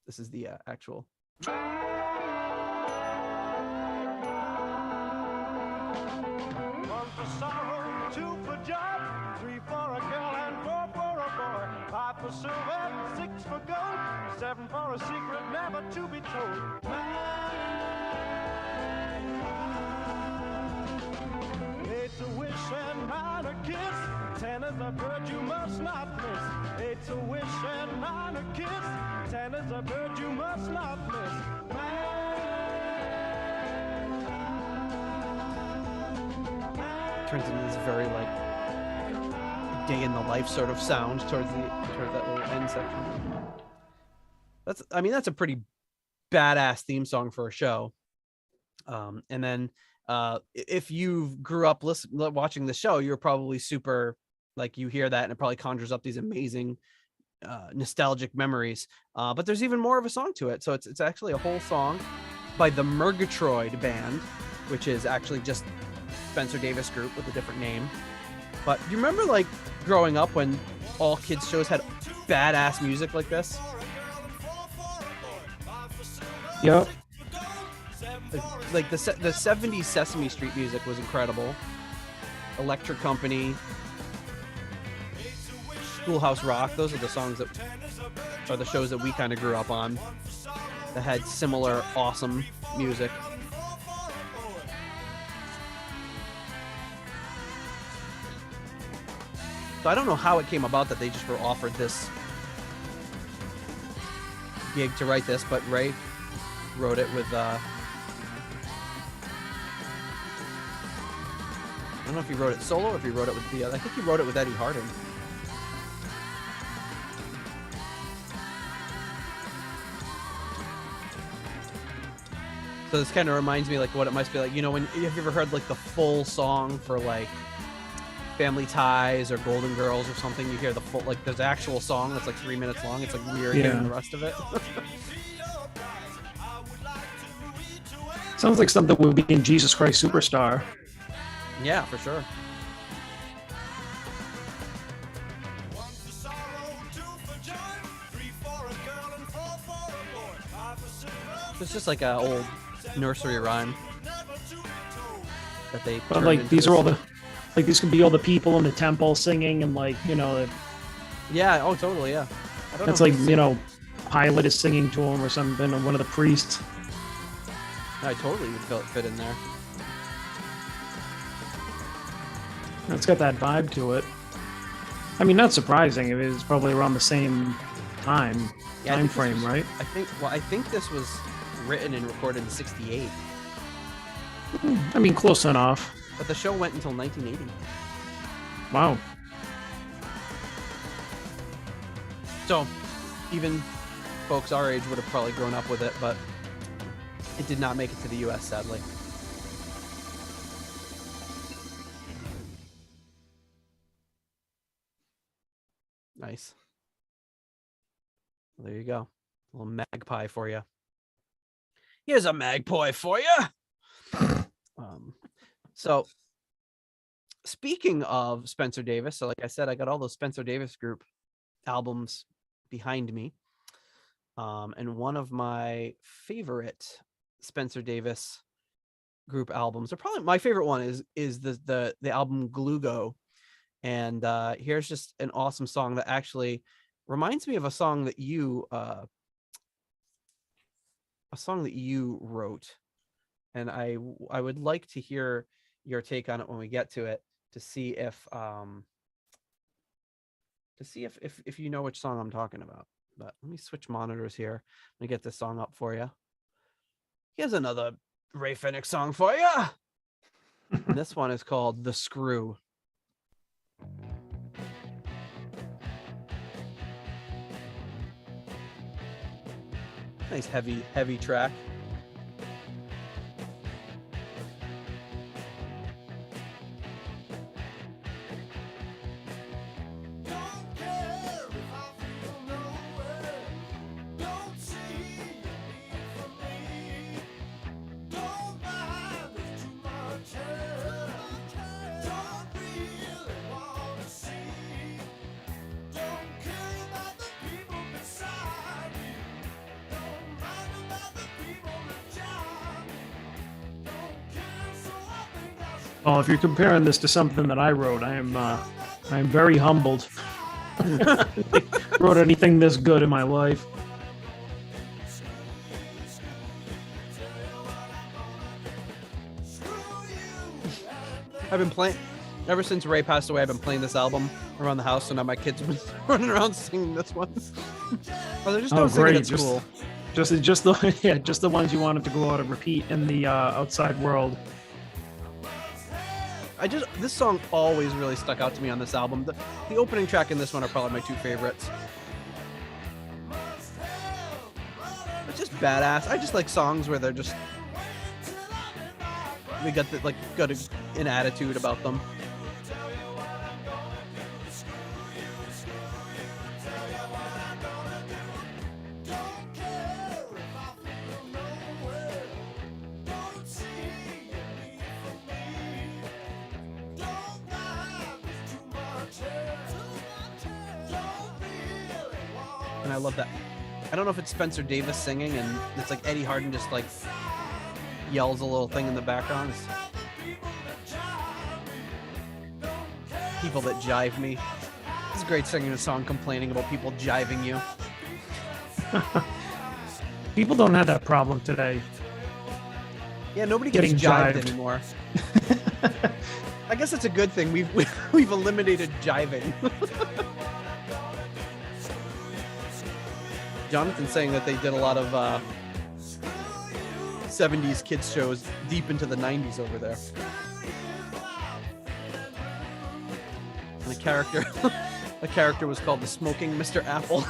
This is the actual. One for sorrow, 2 for joy, 3 for a girl and 4 for a boy, 5 for silver, 6 for gold, 7 for a secret never to be told. 8's a wish and 9 a kiss, 10 is a bird you must not miss. 8's a wish and 9 a kiss, 10 is a bird you must not miss. Turns into this very like day in the life sort of sound towards that little end section. That's a pretty badass theme song for a show. And then if you grew up watching the show, you're probably super, like, you hear that and it probably conjures up these amazing nostalgic memories. But there's even more of a song to it. So it's actually a whole song by the Murgatroyd Band, which is actually just Spencer Davis Group with a different name. But do you remember, like, growing up when all kids shows had badass music like this? Yep. Like the 70s Sesame Street music was incredible. Electric Company, Schoolhouse Rock, those are the songs that are the shows that we kind of grew up on that had similar awesome music. So I don't know how it came about that they just were offered this gig to write this, but Ray wrote it with I don't know if he wrote it solo or if he wrote it with I think he wrote it with Eddie Harding. So this kind of reminds me like what it must be like, when have you ever heard like the full song for like Family Ties or Golden Girls or something? You hear the full, like, there's an actual song that's like 3 minutes long. It's like weird hearing the rest of it. Sounds like something would be in Jesus Christ Superstar. Yeah, for sure. It's just like an old nursery rhyme that they. But like these are all the, like these can be all the people in the temple singing and like Yeah. Oh, totally. Yeah. That's like Pilate is singing to him or something, or one of the priests. I totally would fit in there. It's got that vibe to it. I mean, not surprising. It is probably around the same time frame, right? I think this was written and recorded in '68. I mean, close enough. But the show went until 1980. Wow. So, even folks our age would have probably grown up with it, but it did not make it to the U.S., sadly. Nice. Well, there you go. A little magpie for you. Here's a magpie for you. So, speaking of Spencer Davis, so like I said, I got all those Spencer Davis Group albums behind me. And one of my favorite Spencer Davis Group albums, or probably my favorite one, is the album Glugo. And here's just an awesome song that actually reminds me of a song that you wrote. And I would like to hear your take on it when we get to it, to see if you know which song I'm talking about. But let me switch monitors here. Let me get this song up for you. Here's another Ray Fenwick song for you. And this one is called The Screw. Nice heavy track. Well, if you're comparing this to something that I wrote, I am very humbled. Wrote anything this good in my life. I've been playing ever since Ray passed away. I've been playing this album around the house, so now my kids have been running around singing this one. Oh, they're just don't sing it at school. Just the ones you wanted to go out and repeat in the outside world. This song always really stuck out to me on this album. The opening track and this one are probably my two favorites. It's just badass. I just like songs where they're just, they got an attitude about them. And I love that. I don't know if it's Spencer Davis singing and it's like Eddie Harden just like yells a little thing in the background. It's people that jive me. It's great singing a song complaining about people jiving you. People don't have that problem today. Yeah, nobody gets jived anymore. I guess it's a good thing. We've eliminated jiving. Jonathan's saying that they did a lot of 70s kids shows deep into the 90s over there. And a character was called the Smoking Mr. Apple.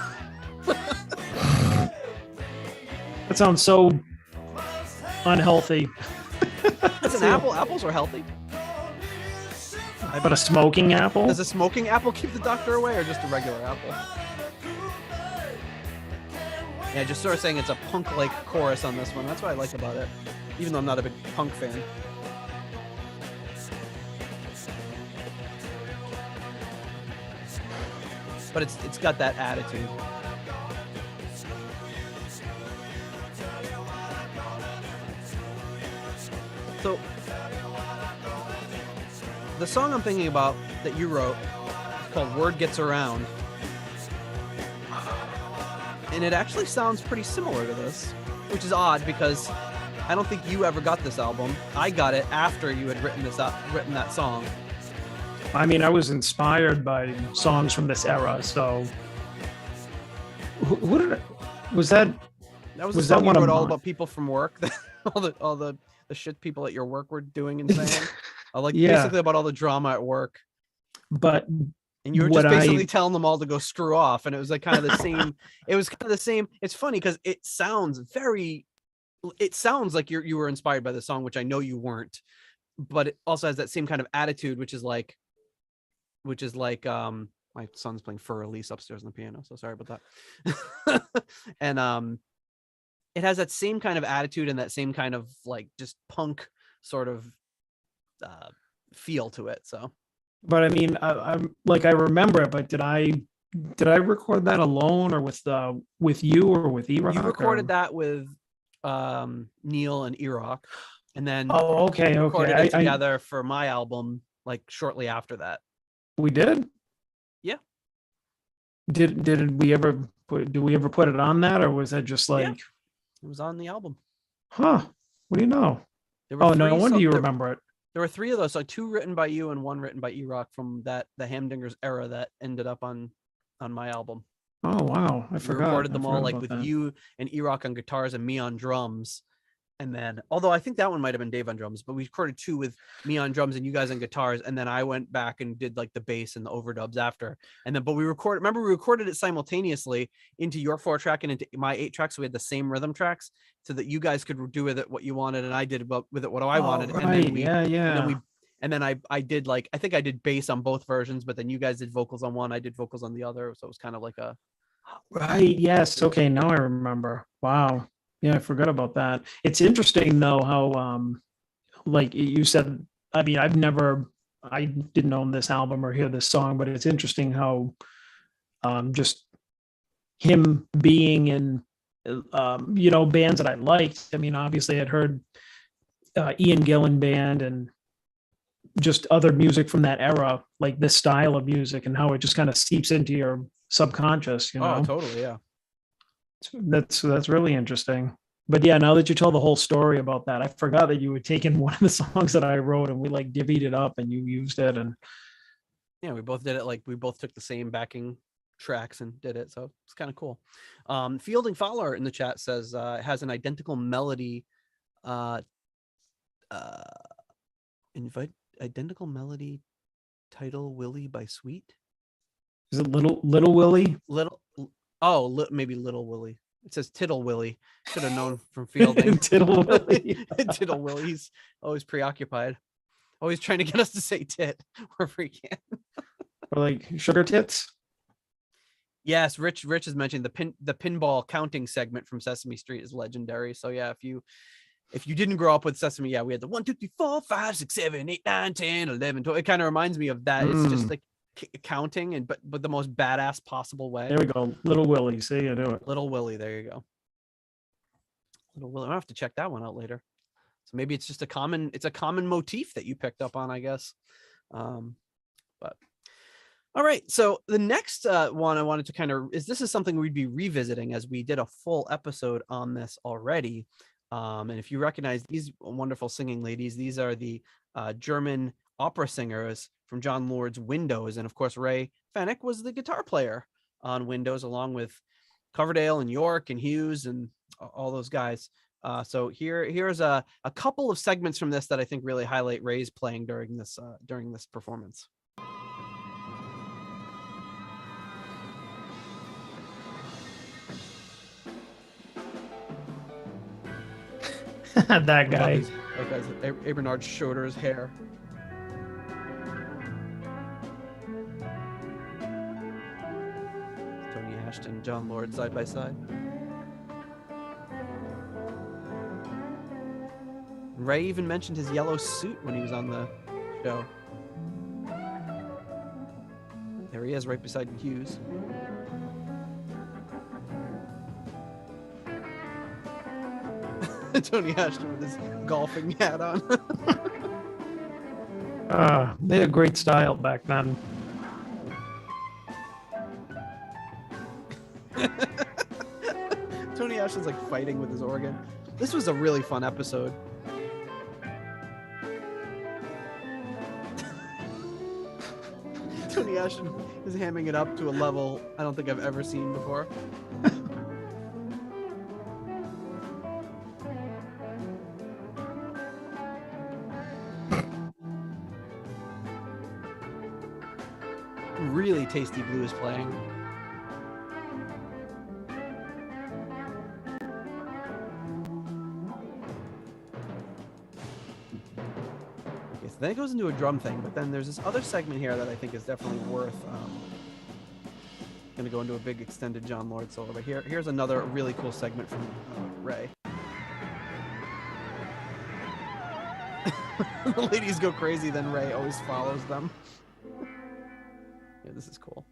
That sounds so unhealthy. That's an apple. Apples are healthy. But a smoking apple? Does a smoking apple keep the doctor away, or just a regular apple? Yeah, just sort of saying it's a punk-like chorus on this one. That's what I like about it, even though I'm not a big punk fan. But it's got that attitude. So, the song I'm thinking about that you wrote is called Word Gets Around. and it actually sounds pretty similar to this, which is odd because I don't think you ever got this album. I got it after you had written that song. I mean, I was inspired by songs from this era. So, who did it? Was that? That was the song you wrote all about people from work, all the shit people at your work were doing and saying, basically about all the drama at work. But and you were just basically telling them all to go screw off, and it was like kind of the same. It was kind of the same. It's funny because it sounds like you were inspired by the song, which I know you weren't, but it also has that same kind of attitude, which is like my son's playing Fur Elise upstairs on the piano, so sorry about that. And it has that same kind of attitude and that same kind of like just punk sort of feel to it. So, but I mean, I'm like, I remember it, but did I record that alone or with you or with E-Rock? You recorded that with Neil and E-Rock, and then recorded it together for my album like shortly after that. We did? Yeah. Did we ever put it on that, or was that just like? Yeah. It was on the album. Huh? What do you know? No wonder you remember it. There were 3 of those, so 2 written by you and 1 written by E-Rock from the Hamdingers era that ended up on my album. Oh wow, I forgot. We recorded them all like with you and E-Rock on guitars and me on drums. And then, although I think that one might have been Dave on drums, but we recorded 2 with me on drums and you guys on guitars. And then I went back and did like the bass and the overdubs after. And then, but we recorded it simultaneously into your 4-track and into my 8-track. So we had the same rhythm tracks so that you guys could do with it what you wanted. And I did with it what I wanted. Right. And then I did I think I did bass on both versions, but then you guys did vocals on one, I did vocals on the other. So it was kind of like a. Right. Yes. Okay. Now I remember. Wow. Yeah, I forgot about that. It's interesting though how like you said, I mean, I didn't own this album or hear this song, but it's interesting how just him being in bands that I liked. I mean, obviously I'd heard Ian Gillan band and just other music from that era, like this style of music and how it just kind of seeps into your subconscious, Oh, totally, yeah. That's really interesting. But yeah, now that you tell the whole story about that, I forgot that you had taken one of the songs that I wrote and we like divvied it up and you used it. And yeah, we both did it. Like we both took the same backing tracks and did it. So it's kind of cool. Fielding Fowler in the chat says it has an identical melody. Identical melody title Willie by Sweet. Is it Little Willie? Maybe Little Willie. It says Tittle Willie. Should have known from Fielding. Tittle Willie. Tittle Willie. He's always preoccupied. Always trying to get us to say tit wherever he can. Or like sugar tits. Yes, Rich has mentioned the pinball counting segment from Sesame Street is legendary. So yeah, if you didn't grow up with Sesame, yeah, we had the 1, 2, 3, 4, 5, 6, 7, 8, 9, 10, 11, 12. It kind of reminds me of that. It's just like counting but the most badass possible way. There we go. Little Willie. See, I do it. Little Willie. There you go. Little Willie. I'll have to check that one out later. So maybe it's just a common motif that you picked up on, I guess. But all right. So the next one I wanted to this is something we'd be revisiting as we did a full episode on this already. And if you recognize these wonderful singing ladies, these are the German opera singers from John Lord's Windows. And of course, Ray Fenwick was the guitar player on Windows, along with Coverdale and York and Hughes and all those guys. So here's a couple of segments from this that I think really highlight Ray's playing during this performance. That guy. That guy's Bernard Schroeder's hair. Tony Ashton, John Lord side by side. Ray even mentioned his yellow suit when he was on the show. There he is, right beside Hughes. Tony Ashton with his golfing hat on. They had great style back then. Ashton's like fighting with his organ. This was a really fun episode. Tony Ashton is hamming it up to a level I don't think I've ever seen before. Really tasty blue is playing. Then it goes into a drum thing, but then there's this other segment here that I think is definitely worth. Going to go into a big extended John Lord solo, but here's another really cool segment from Ray. The ladies go crazy, then Ray always follows them. Yeah, this is cool.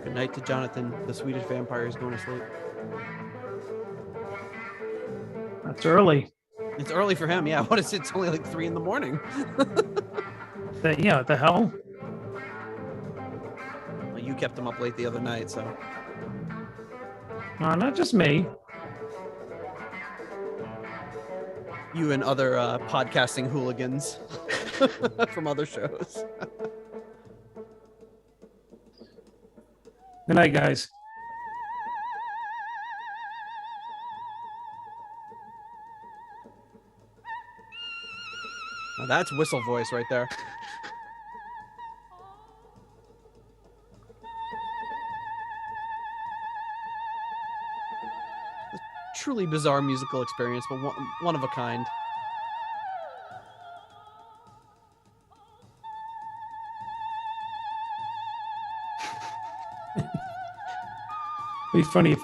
Good night to Jonathan. The Swedish vampire is going to sleep. That's early. It's early for him. Yeah. What is it? It's only like 3 a.m. Yeah, what the hell? Well, you kept him up late the other night, so. Not just me. You and other podcasting hooligans from other shows. Good night, guys. Now that's whistle voice right there. Truly bizarre musical experience, but one of a kind. It'd be funny if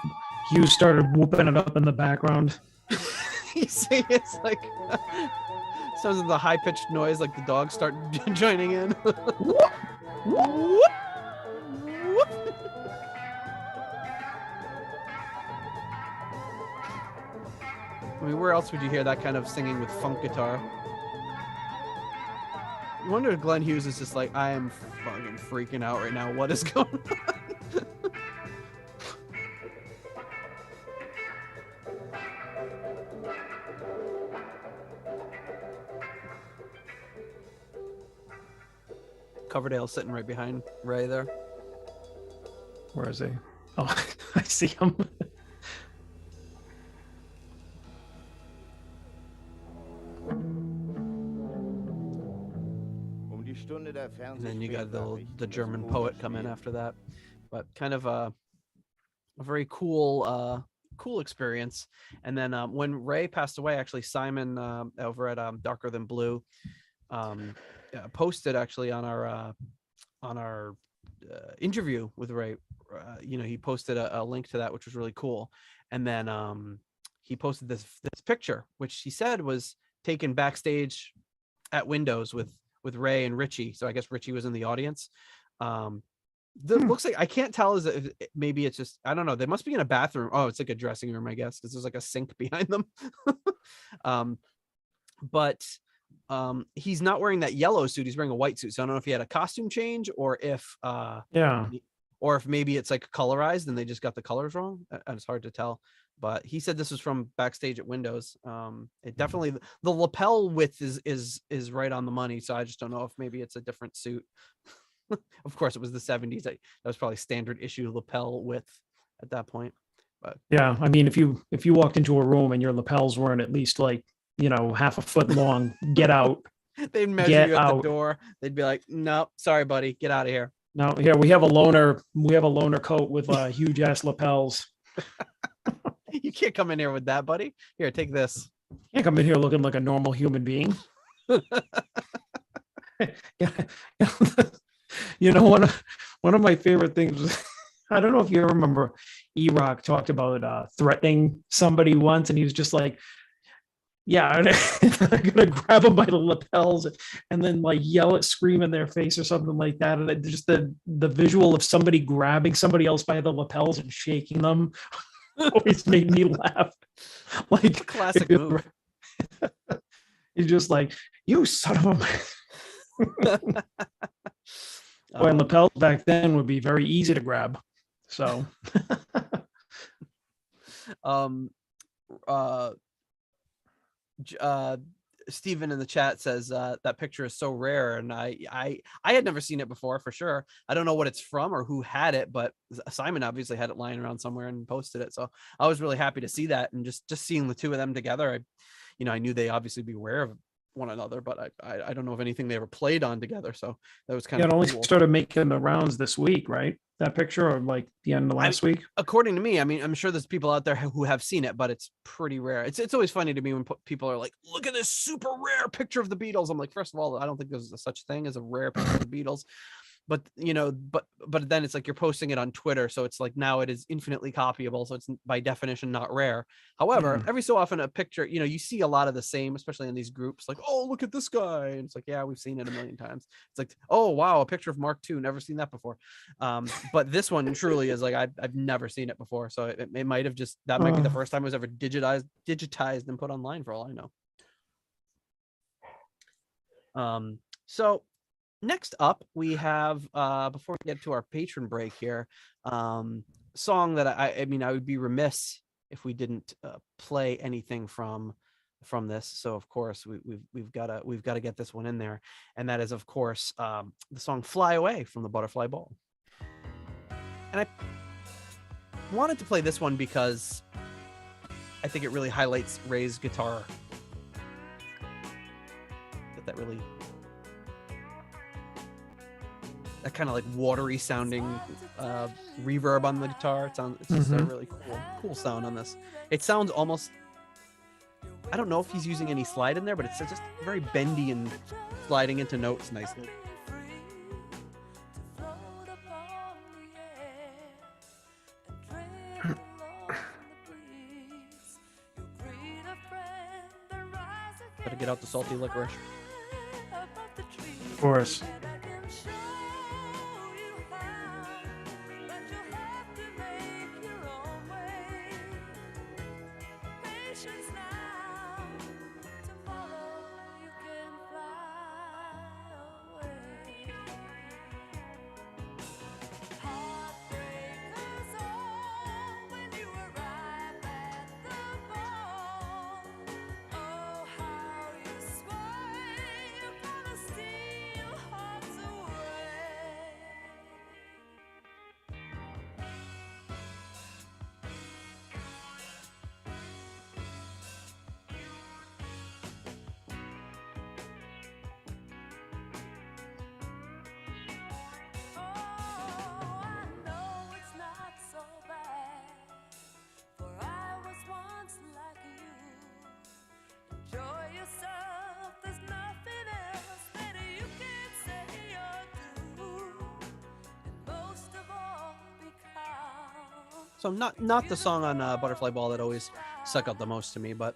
you started whooping it up in the background. You see, it's like sounds of the high-pitched noise, like the dogs start joining in. Whoop, whoop, whoop. I mean, where else would you hear that kind of singing with funk guitar? I wonder if Glenn Hughes is just like, I am fucking freaking out right now. What is going on? Coverdale sitting right behind Ray there. Where is he? Oh, I see him. And then you got the German poet come in after that. But kind of a very cool cool experience. And then when Ray passed away, actually Simon over at Darker Than Blue posted actually on our interview with Ray. He posted a link to that, which was really cool. And then he posted this picture, which he said was taken backstage at Windows with Ray and Richie. So I guess Richie was in the audience. Looks like, I can't tell, is it, maybe it's just, I don't know, they must be in a bathroom. Oh, it's like a dressing room, I guess, because there's like a sink behind them. But he's not wearing that yellow suit, he's wearing a white suit. So I don't know if he had a costume change or if or if maybe it's like colorized and they just got the colors wrong. It's hard to tell. But he said this was from backstage at Windows. It definitely, the lapel width is right on the money. So I just don't know if maybe it's a different suit. Of course, it was the 70s. That was probably standard issue lapel width at that point. But yeah, I mean, if you walked into a room and your lapels weren't at least like, half a foot long, get out. They'd measure you at the door. They'd be like, "No, sorry, buddy, get out of here." No, here we have a loaner coat with huge ass lapels. You can't come in here with that, buddy. Here, take this. Can't come in here looking like a normal human being. When One of my favorite things was, I don't know if you remember, E-Rock talked about threatening somebody once, and he was just like, yeah, I'm gonna grab them by the lapels and then like scream in their face or something like that. And just the visual of somebody grabbing somebody else by the lapels and shaking them always made me laugh. Like Classic move. He's just like, you son of a. And lapels back then would be very easy to grab. So Steven in the chat says that picture is so rare, and I had never seen it before for sure. I don't know what it's from or who had it, but Simon obviously had it lying around somewhere and posted it. So I was really happy to see that, and just seeing the two of them together. I knew they obviously be aware of one another, but I don't know of anything they ever played on together. So that was kind of cool. It only started making the rounds this week, right? That picture, or like the end of last week? According to me, I mean, I'm sure there's people out there who have seen it, but it's pretty rare. It's always funny to me when people are like, look at this super rare picture of the Beatles. I'm like, first of all, I don't think there's such thing as a rare picture of the Beatles. But but then it's like you're posting it on Twitter, so it's like now it is infinitely copyable, so it's by definition not rare. However, every so often a picture, you see a lot of the same, especially in these groups, like, oh, look at this guy, and it's like, yeah, we've seen it a million times. It's like, oh wow, a picture of Mark II, never seen that before. But this one truly is like, I've never seen it before, so it might have just, that might be the first time it was ever digitized and put online, for all I know. So next up, we have, before we get to our patron break here, song that I mean, I would be remiss if we didn't play anything from this. So of course we've got to get this one in there, and that is of course the song "Fly Away" from the Butterfly Ball. And I wanted to play this one because I think it really highlights Ray's guitar. That really. That kind of like watery sounding reverb on the guitar. It's just a really cool sound on this. It sounds almost, I don't know if he's using any slide in there, but it's just very bendy and sliding into notes nicely. Better get out the salty licorice. Of course. So not the song on Butterfly Ball that always stuck out the most to me, but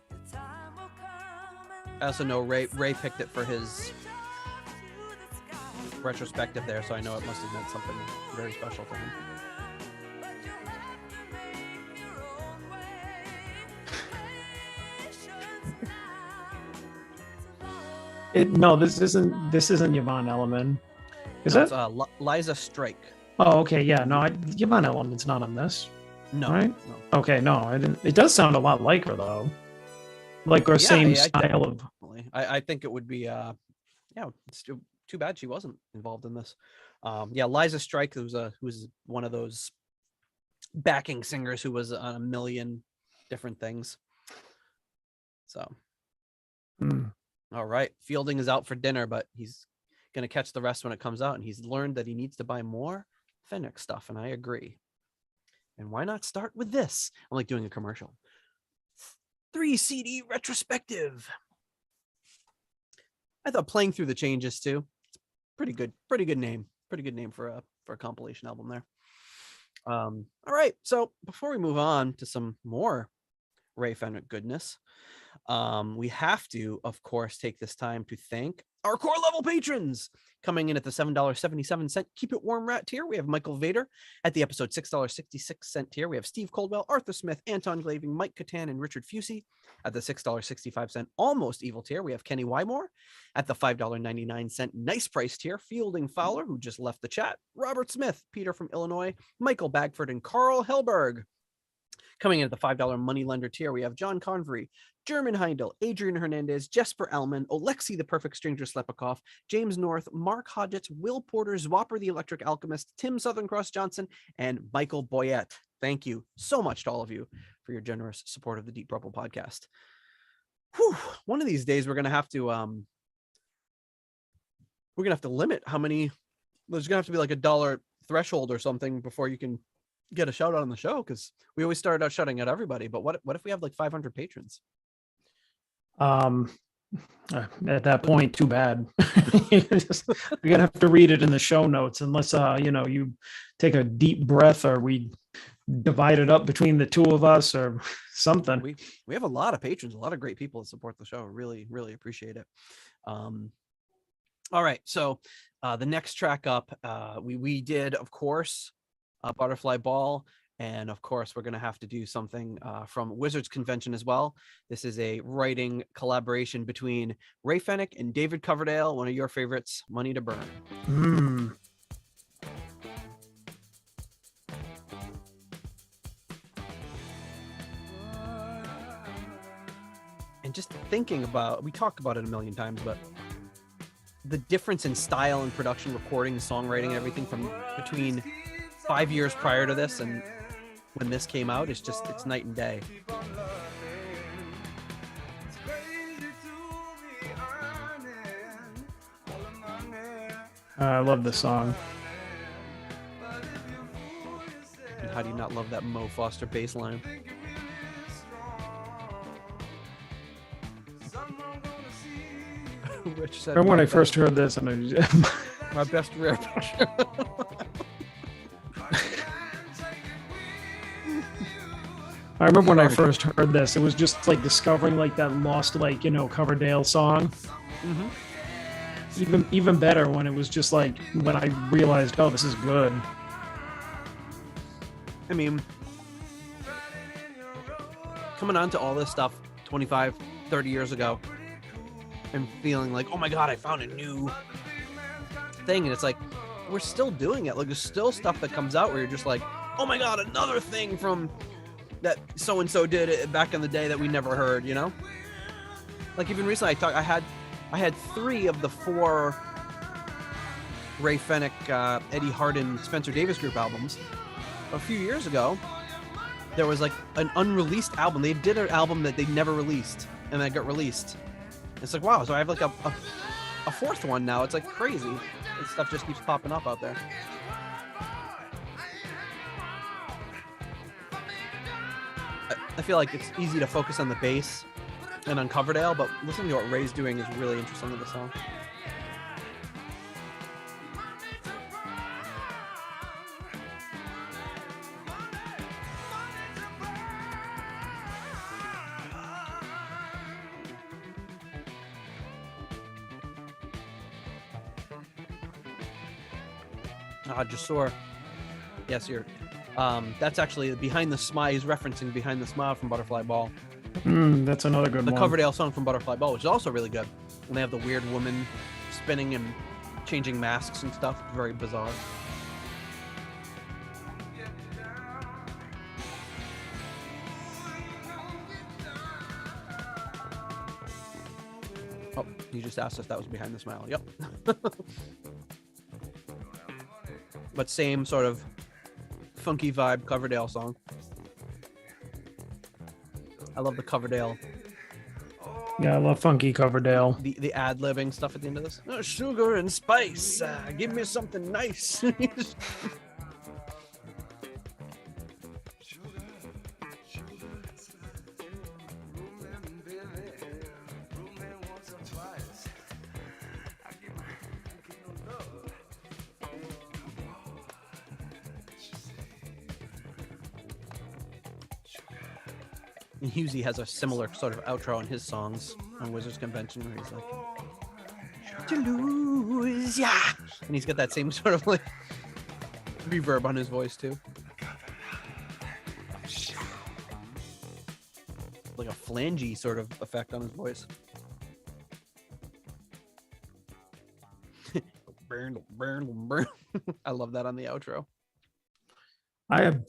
I also know Ray picked it for his retrospective there, so I know it must have meant something very special to him. No, this isn't Yvonne Elliman. Is no, it? It's Liza Strike. Oh, okay, yeah. No, Yvonne Elliman's not on this. No. Right? No. Okay, no, I didn't. It does sound a lot like her though. Like her same style of. I think it would be. It's too bad she wasn't involved in this. Liza Strike, who was one of those backing singers who was on a million different things. So. All right, Fielding is out for dinner, but he's gonna catch the rest when it comes out, and he's learned that he needs to buy more Fenwick stuff, and I agree. And why not start with this? I'm like doing a commercial. 3 CD retrospective. I thought Playing Through the Changes too. Pretty good name. Pretty good name for for a compilation album there. All right. So before we move on to some more Ray Fenwick goodness, we have to, of course, take this time to thank our core level patrons. Coming in at the $7.77 Keep It Warm Rat tier, we have Michael Vader. At the episode $6.66 tier, we have Steve Coldwell, Arthur Smith, Anton Glaving, Mike Catan, and Richard Fusey. At the $6.65 Almost Evil tier, we have Kenny Wymore. At the $5.99 Nice Price tier, Fielding Fowler, who just left the chat, Robert Smith, Peter from Illinois, Michael Bagford, and Carl Helberg. Coming in at the $5 Moneylender tier, we have John Convery, German Heindel, Adrian Hernandez, Jesper Elman, Alexi the Perfect Stranger Slepikoff, James North, Mark Hodgetts, Will Porter, Zwapper the Electric Alchemist, Tim Southern Cross Johnson, and Michael Boyette. Thank you so much to all of you for your generous support of the Deep Purple podcast. Whew. One of these days we're gonna have to limit how many. There's gonna have to be like a $1 threshold or something before you can get a shout out on the show, because we always started out shouting out everybody. But what if we have like 500 patrons? At that point, too bad. You're gonna have to read it in the show notes, unless you take a deep breath, or we divide it up between the two of us, or something. We have a lot of patrons, a lot of great people that support the show. Really, really appreciate it. All right, so the next track up, we did, of course, Butterfly Ball. And of course, we're going to have to do something from Wizards Convention as well. This is a writing collaboration between Ray Fenwick and David Coverdale, one of your favorites, Money to Burn. And just thinking about, we talked about it a million times, but the difference in style and production, recording, songwriting, and everything from between 5 years prior to this and when this came out, it's night and day. I love this song. And how do you not love that Mo Foster bass line? Rich said, remember when I first heard this, and my best rare picture. I remember when I first heard this, it was just like discovering like that lost, Coverdale song. Mm-hmm. Even better when it was just like, when I realized, oh, this is good. I mean, coming on to all this stuff 25, 30 years ago and feeling like, oh my God, I found a new thing. And it's like, we're still doing it. Like, there's still stuff that comes out where you're just like, oh my God, another thing from that so-and-so did it back in the day that we never heard, Like, even recently I had 3 of the 4 Ray Fenwick, Eddie Hardin, Spencer Davis Group albums. A few years ago, there was like an unreleased album. They did an album that they never released, and that got released. It's like, wow, so I have like a 4th one now. It's like crazy. This stuff just keeps popping up out there. I feel like it's easy to focus on the bass and on Coverdale, but listening to what Ray's doing is really interesting to the song. Jasur. Yes, you're. That's actually Behind the Smile. He's referencing Behind the Smile from Butterfly Ball. That's another good one. The Coverdale song from Butterfly Ball, which is also really good. And they have the weird woman spinning and changing masks and stuff. Very bizarre. Oh, you just asked if that was Behind the Smile. Yep. But same sort of funky vibe Coverdale song. I love the Coverdale. Yeah, I love funky Coverdale. The ad-libbing stuff at the end of this. Oh, sugar and spice. Give me something nice. And Husey has a similar sort of outro on his songs on Wizards Convention where he's like, to lose, yeah. And he's got that same sort of like reverb on his voice too. Like a flangey sort of effect on his voice. I love that on the outro. I have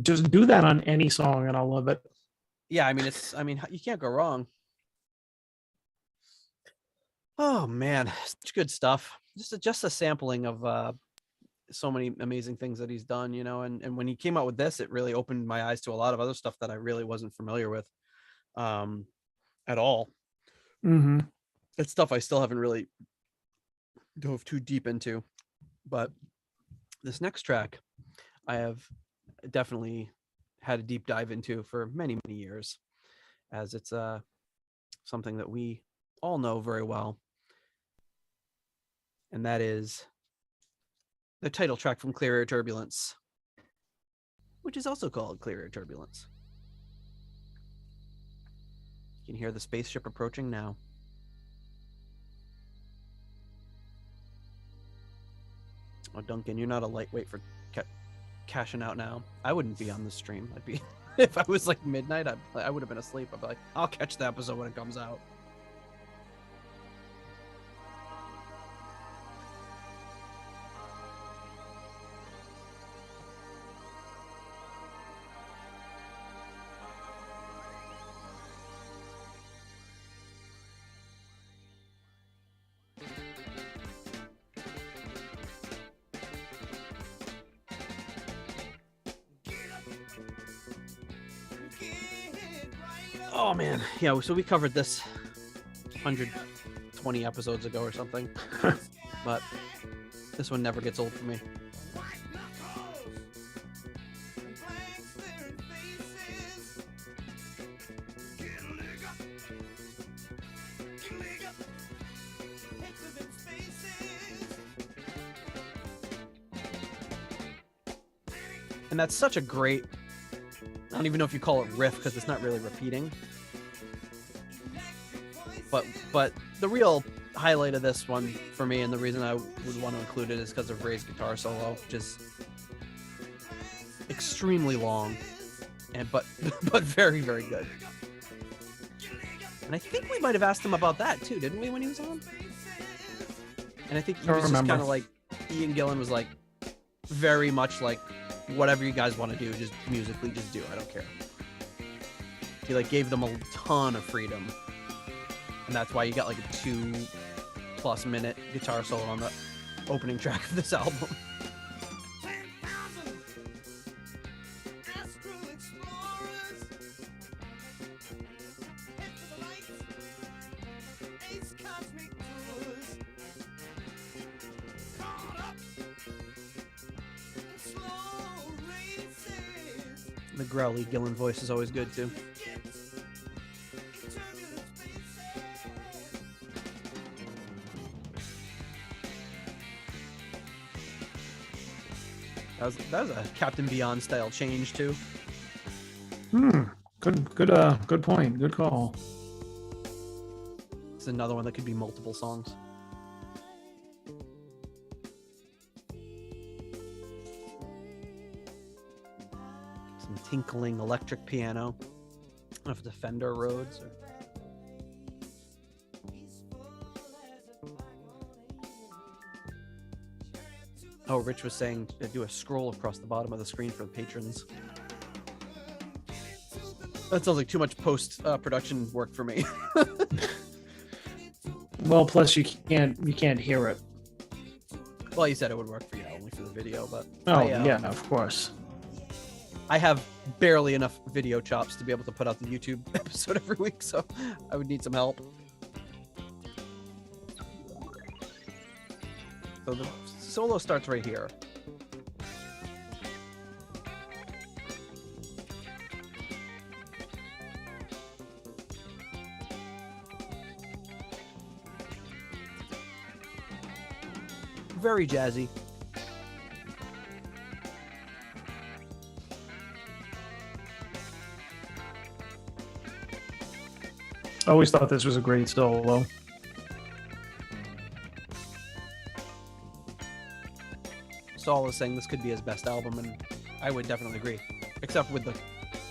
just do that on any song and I'll love it. Yeah, I mean, you can't go wrong. Oh man, such good stuff. Just a sampling of so many amazing things that he's done, you know. And when he came out with this, it really opened my eyes to a lot of other stuff that I really wasn't familiar with at all. Mm-hmm. It's stuff I still haven't really dove too deep into. But this next track, I have definitely had a deep dive into for many, many years, as it's something that we all know very well. And that is the title track from Clear Air Turbulence, which is also called Clear Air Turbulence. You can hear the spaceship approaching now. Oh, Duncan, you're not a lightweight for cashing out now. I wouldn't be on the stream. I'd be if I was like midnight. I would have been asleep. I'd be like, I'll catch the episode when it comes out. Oh man, yeah. So we covered this 120 episodes ago or something, but this one never gets old for me. And that's such a great, I don't even know if you call it riff because it's not really repeating. But the real highlight of this one for me, and the reason I would want to include it, is because of Ray's guitar solo, which is extremely long, but very, very good. And I think we might have asked him about that too, didn't we, when he was on? And I think he was just kind of like, Ian Gillan was like, very much like, whatever you guys want to do, just musically, just do. I don't care. He like gave them a ton of freedom, and that's why you got like a 2+ minute guitar solo on the opening track of this album. The growly Gillan voice is always good too. That was a Captain Beyond style change too. Good point. Good call. It's another one that could be multiple songs. Some tinkling electric piano. I don't know if it's a Fender Rhodes or... Oh, Rich was saying to do a scroll across the bottom of the screen for the patrons. That sounds like too much post-production work for me. Well, plus you can't hear it. Well, you said it would work for you only for the video, but yeah, of course. I have barely enough video chops to be able to put out the YouTube episode every week, so I would need some help. So the solo starts right here. Very jazzy. I always thought this was a great solo. Saul is saying this could be his best album, and I would definitely agree. Except with the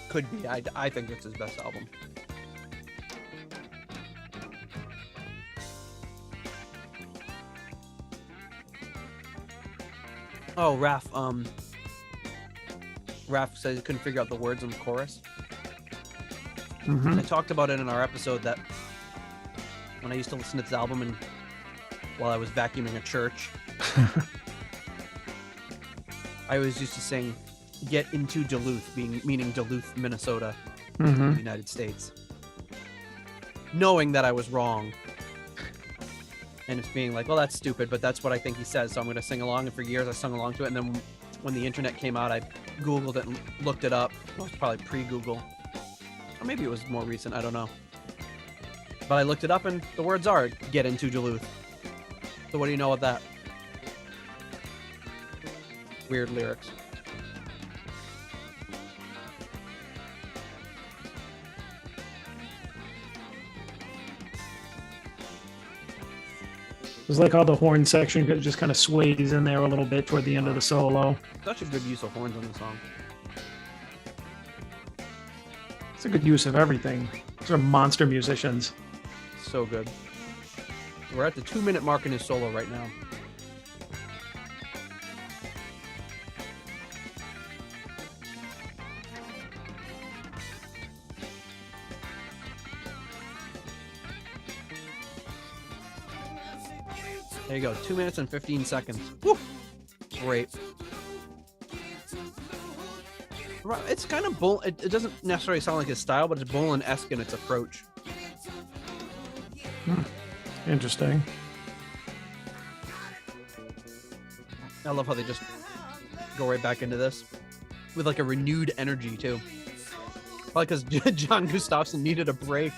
could be. I think it's his best album. Oh, Raph says he couldn't figure out the words in the chorus. I talked about it in our episode that when I used to listen to this album and while I was vacuuming a church, I always used to sing "Get into Duluth," meaning Duluth, Minnesota, in the United States, knowing that I was wrong. And it's being like, well, that's stupid, but that's what I think he says, so I'm going to sing along. And for years, I sung along to it. And then when the internet came out, I Googled it and looked it up. It was probably pre-Google. Or maybe it was more recent. I don't know. But I looked it up, and the words are, "Get into Duluth." So what do you know of that? Weird lyrics. It was like how the horn section just kind of sways in there a little bit toward the end of the solo. Such a good use of horns on the song. It's a good use of everything. These are monster musicians. So good. We're at the 2-minute mark in his solo right now. There you go, 2 minutes and 15 seconds. Woo! Great. It's kind of it doesn't necessarily sound like his style, but it's Bolan-esque in its approach. Interesting. I love how they just go right back into this with like a renewed energy too. Probably because John Gustafson needed a break.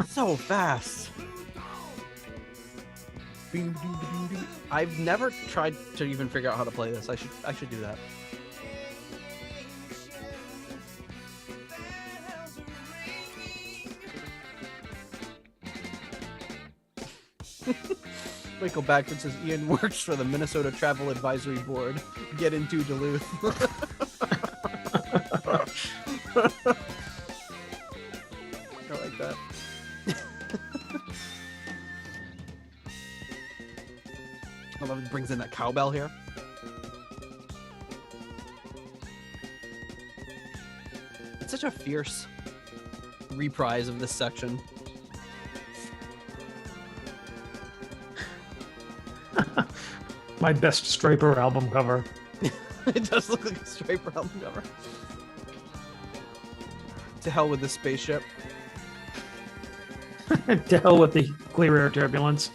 So fast. I've never tried to even figure out how to play this. I should do that. Michael Backford says Ian works for the Minnesota Travel Advisory Board. Get into Duluth. I like that. I love it brings in that cowbell here. It's such a fierce reprise of this section. My best Striper album cover. It does look like a Striper album cover. To hell with this spaceship. To hell with the clear air turbulence.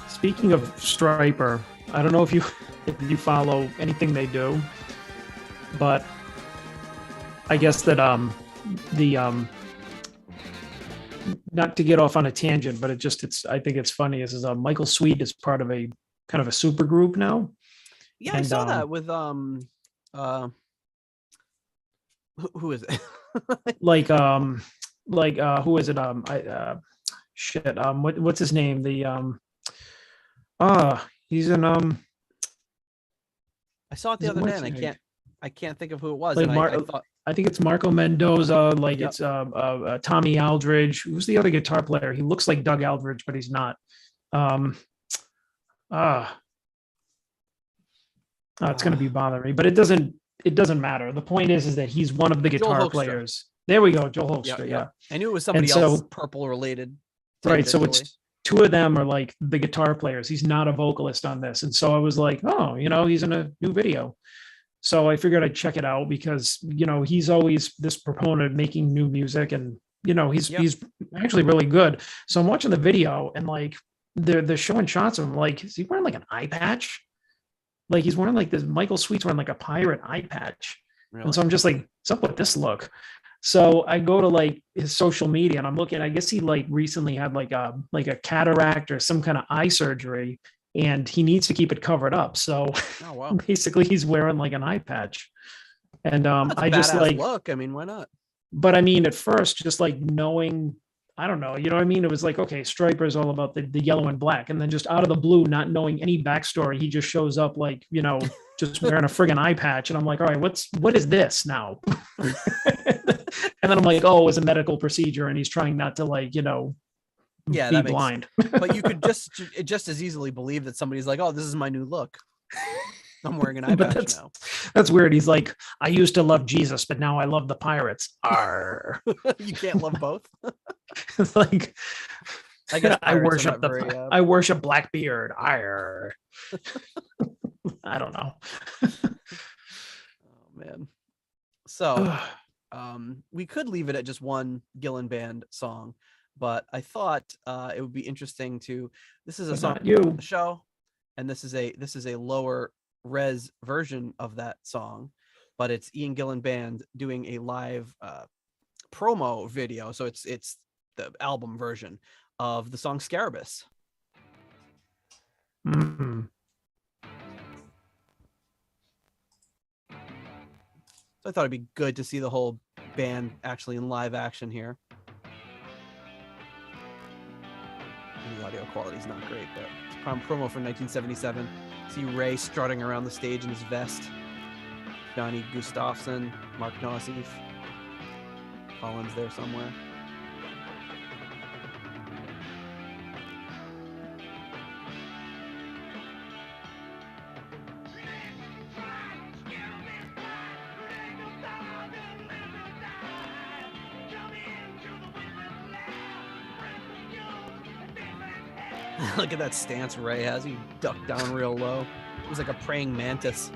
Speaking of Striper, I don't know if you follow anything they do, but I guess that not to get off on a tangent, but I think it's funny is Michael Sweet is part of a kind of a super group now. Yeah, and I saw that with who is it? Who is it? What's his name? He's in I saw it the other day and I can't think of who it was. Like and I think it's Marco Mendoza. Yep. It's Tommy Aldridge. Who's the other guitar player? He looks like Doug Aldridge, but he's not. It's going to be bothering me, but it doesn't matter. The point is that he's one of the guitar players. There we go, Joel Hoekstra. Yep. Yeah, I knew it was somebody else Purple related. Right, so it's two of them are like the guitar players. He's not a vocalist on this, and so I was like, oh, he's in a new video. So I figured I'd check it out because, he's always this proponent of making new music and, he's actually really good. So I'm watching the video and like they're showing shots of him. Like, is he wearing like an eye patch? Like he's wearing like this, Michael Sweet's wearing like a pirate eye patch. Really? And so I'm just like, what's up with this look? So I go to like his social media and I'm looking, I guess he like recently had like a cataract or some kind of eye surgery. and he needs to keep it covered up. So Oh wow, basically, he's wearing like an eye patch. And that's a I just badass like, look. I mean, why not? but I mean, at first, just like knowing, I don't know, you know what I mean? It was like, okay, Striper is all about the yellow and black. And then just out of the blue, not knowing any backstory, he just shows up like, you know, just wearing a friggin' eye patch. And I'm like, all right, what is this now? And then I'm like, oh, it was a medical procedure. And he's trying not to like, you know, Yeah, be that makes blind. But you could just as easily believe that somebody's like, oh, this is my new look. I'm wearing an eye But patch now. that's weird. He's like, I used to love Jesus, but now I love the pirates. Arr. You can't love both. It's like, I guess I pirates are worship not very, I worship Blackbeard. Arr. I don't know. Oh man. So we could leave it at just one Gillan Band song, but I thought it would be interesting to. This is a But song not you. from the show, and this is a lower res version of that song, but it's Ian Gillan Band doing a live promo video. So it's the album version of the song Scarabus. Mm. So I thought it'd be good to see the whole band actually in live action here. And the audio quality is not great, but it's a promo from 1977. See Ray strutting around the stage in his vest. Johnny Gustafson, Mark Nossif, Collins there somewhere. Look at that stance Ray has. He ducked down real low. It was like a praying mantis.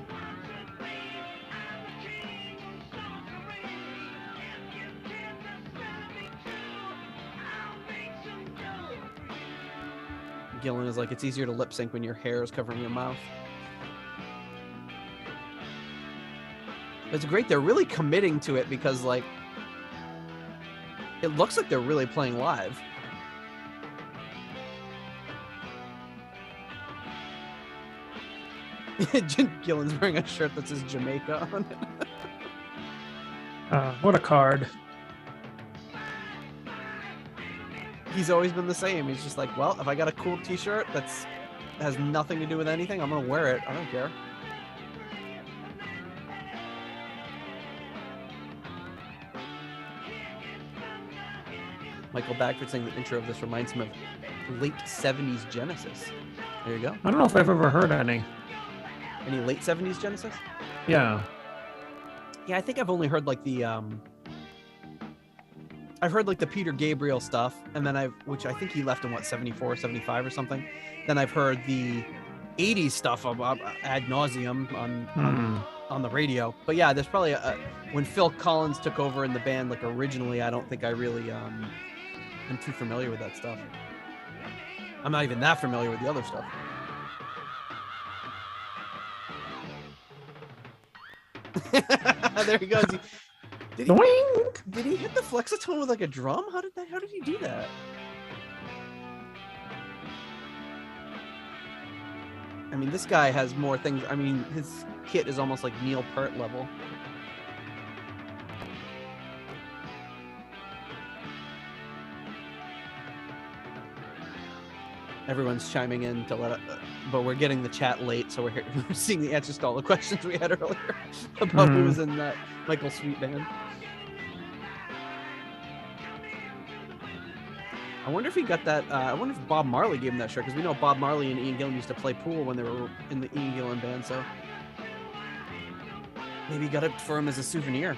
Gillan is like, it's easier to lip sync when your hair is covering your mouth. It's great. They're really committing to it because, like, it looks like they're really playing live. Gillan's wearing a shirt that says Jamaica on it. What a card. He's always been the same. He's just like, well, if I got a cool t-shirt that's has nothing to do with anything, I'm gonna wear it. I don't care. Michael Bagford saying the intro of this reminds him of late 70s Genesis. There you go. I don't know if I've ever heard any. Any late 70s Genesis? Yeah. Yeah, I think I've only heard like the I've heard like the Peter Gabriel stuff, and then which I think he left in what, 74, 75 or something. Then I've heard the 80s stuff ad nauseum on the radio. But yeah, there's probably when Phil Collins took over in the band, like originally, I don't think I really am too familiar with that stuff. I'm not even that familiar with the other stuff. There he goes. Did he hit the flexitone with like a drum? How did he do that? I mean, this guy has more things. I mean, his kit is almost like Neil Peart level. Everyone's chiming in to let it, but we're getting the chat late, so we're seeing the answers to all the questions we had earlier about who was in that Michael Sweet band. I wonder if he got that. I wonder if Bob Marley gave him that shirt, because we know Bob Marley and Ian Gillan used to play pool when they were in the Ian Gillan band, so maybe he got it for him as a souvenir.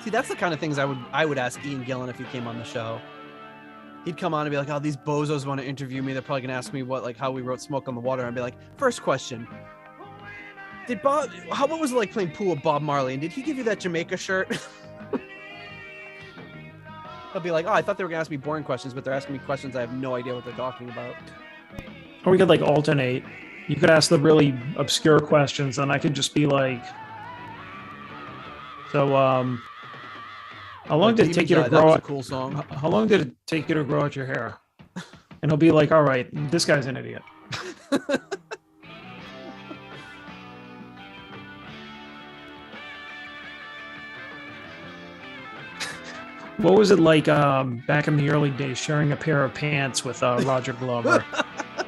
See, that's the kind of things I would ask Ian Gillan if he came on the show. He'd come on and be like, "Oh, these bozos want to interview me. They're probably gonna ask me how we wrote Smoke on the Water." And I'd be like, "First question: what was it like playing pool with Bob Marley? And did he give you that Jamaica shirt?" I'll be like, "Oh, I thought they were gonna ask me boring questions, but they're asking me questions I have no idea what they're talking about." Or we could like alternate. You could ask the really obscure questions, and I could just be like, "So, how long did it take you to grow out?" Cool song. How long did it take you to grow out your hair? and he'll be like, all right, this guy's an idiot. What was it like back in the early days, sharing a pair of pants with Roger Glover?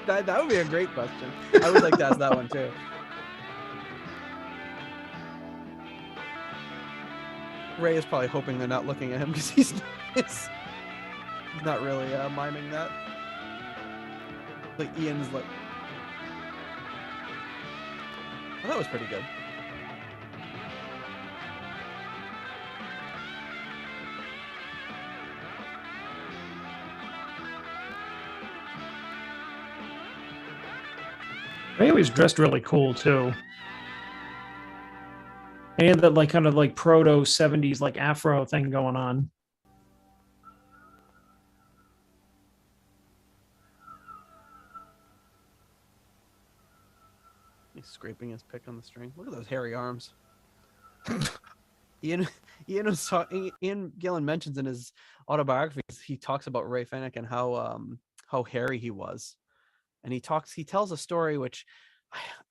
That would be a great question. I would like to ask that one too. Ray is probably hoping they're not looking at him because he's not really miming that. Like Ian's like, oh, that was pretty good. Ray always dressed really cool too. And he had that like kind of like proto 70s like afro thing going on. He's scraping his pick on the string. Look at those hairy arms. Ian Gillan mentions in his autobiography, he talks about Ray Fenwick and how hairy he was. And he tells a story which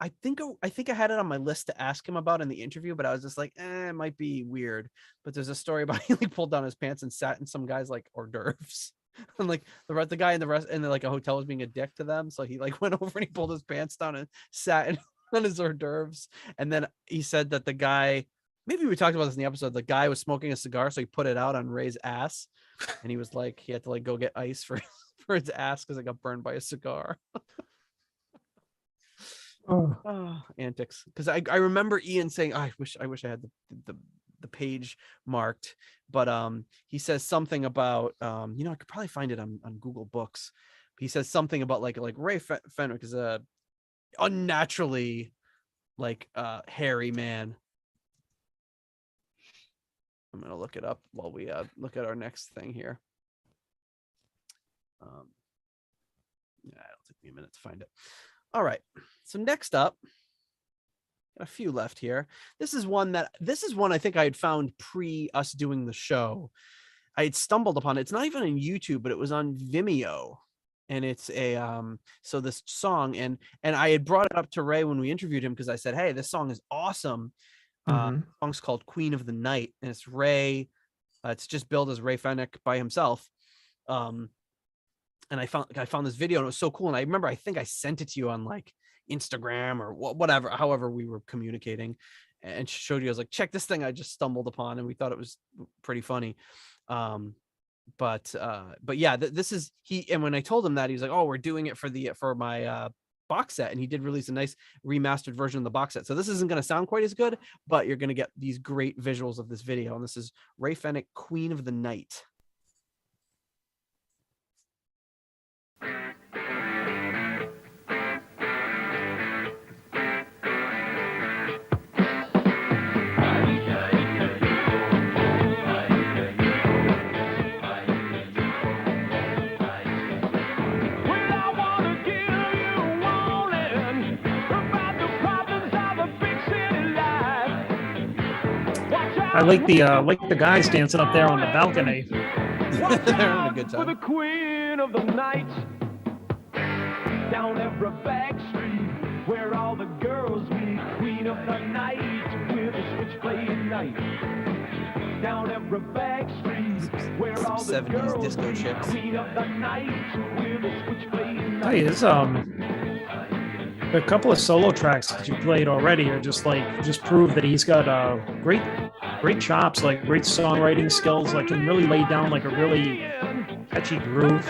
I think I had it on my list to ask him about in the interview, but I was just like, it might be weird. But there's a story about he like pulled down his pants and sat in some guy's like hors d'oeuvres. And like the guy in the rest and like a hotel was being a dick to them. So he like went over and he pulled his pants down and sat on his hors d'oeuvres. And then he said that the guy, maybe we talked about this in the episode, the guy was smoking a cigar, so he put it out on Ray's ass. And he was like, he had to like go get ice for his ass because it got burned by a cigar. Antics. Because I remember Ian saying, I wish I had the page marked, but he says something about I could probably find it on Google Books. He says something about like Ray Fenwick is a unnaturally like hairy man. I'm gonna look it up while we look at our next thing here. It'll take me a minute to find it. All right. So next up, got a few left here. This is one I think I had found pre us doing the show. I had stumbled upon it. It's not even on YouTube, but it was on Vimeo. And it's so this song, and I had brought it up to Ray when we interviewed him because I said, hey, this song is awesome. The song's called Queen of the Night, and it's Ray. It's just billed as Ray Fenwick by himself. And I found this video and it was so cool. And I remember, I think I sent it to you on like Instagram or whatever, however we were communicating, and showed you. I was like, check this thing I just stumbled upon. And we thought it was pretty funny. But yeah, this is and when I told him that, he was like, oh, we're doing it for my box set. And he did release a nice remastered version of the box set. So this isn't going to sound quite as good, but you're going to get these great visuals of this video. And this is Ray Fenwick, Queen of the Night. I like the guys dancing up there on the balcony. They're having a good time. For the queen of the night, down every back street where all the girls meet. Queen of the night with a switchblade knife. Down every back street where all the 70s girls disco meet. chicks. Queen of the night with a switchblade knife. Hey, it's a couple of solo tracks that you played already are just prove that he's got great chops, like great songwriting skills, like can really lay down like a really catchy groove.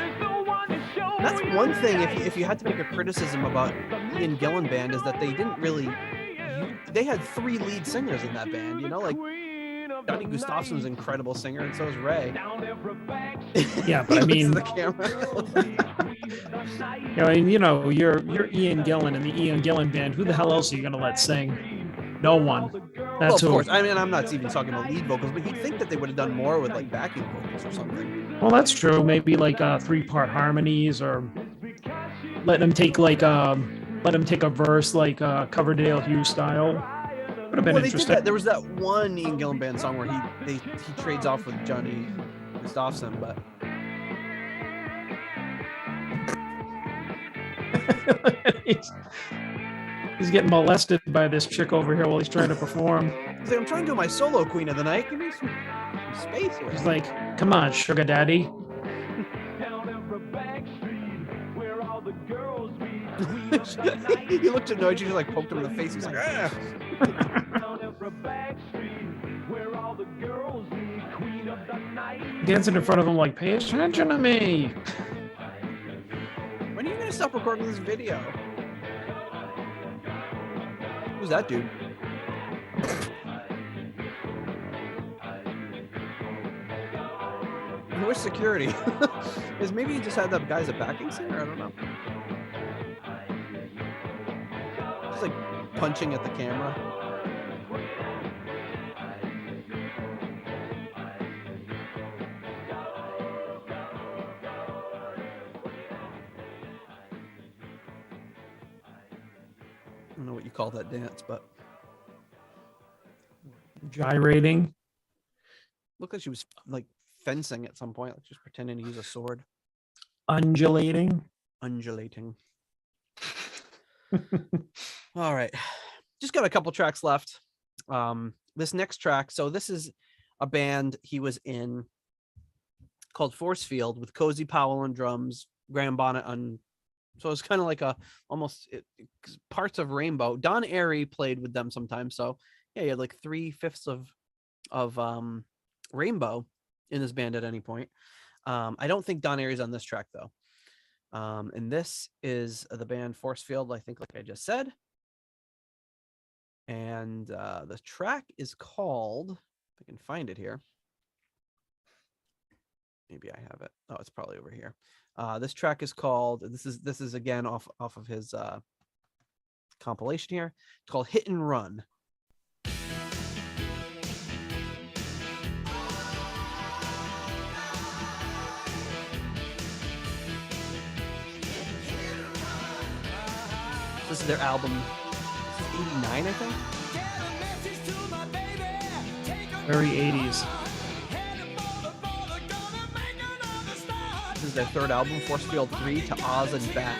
That's one thing. If you had to make a criticism about Ian Gillan Band, is that they didn't really. They had 3 lead singers in that band. Like Johnny Gustafson's an incredible singer, and so is Ray. Yeah, but I mean, the camera. You're Ian Gillan and the Ian Gillan Band. Who the hell else are you gonna let sing? No one. That's of course. I mean, I'm not even talking about lead vocals, but you'd think that they would have done more with like backing vocals or something. Well, that's true. Maybe like 3-part harmonies, or let them take a verse like Coverdale Hughes style. Would have been interesting. There was that one Ian Gillan Band song where he trades off with Johnny Gustafson, but he's getting molested by this chick over here while he's trying to perform. He's like, I'm trying to do my solo queen of the night. Give me some space here. He's like, come on, sugar daddy. He looked annoyed. She just like poked him in the face. He's like, ah. Dancing in front of him like, pay attention to me. When are you gonna stop recording this video? Who's that dude? Where's security? Is maybe he just had that guy as a backing singer? I don't know. Just like punching at the camera. I don't know what you call that dance, but Gyrating. looked like she was like fencing at some point, like just pretending to use a sword. Undulating. Undulating. All right. Just got a couple tracks left. This next track, so this is a band he was in called Force Field with Cozy Powell on drums, Graham Bonnet on. So it's kind of like a almost parts of Rainbow. Don Airey played with them sometimes. So yeah, you had like 3/5 of Rainbow in this band at any point. I don't think Don Airey's on this track though. And this is the band Force Field, I think, like I just said. And the track is called, if I can find it here. Maybe I have it. Oh, it's probably over here. This track is called, this is again off of his compilation here. It's called Hit and Run. This is their album. This is 89, I think. Very 80s. This is their third album, Force Field 3, To Oz and Back.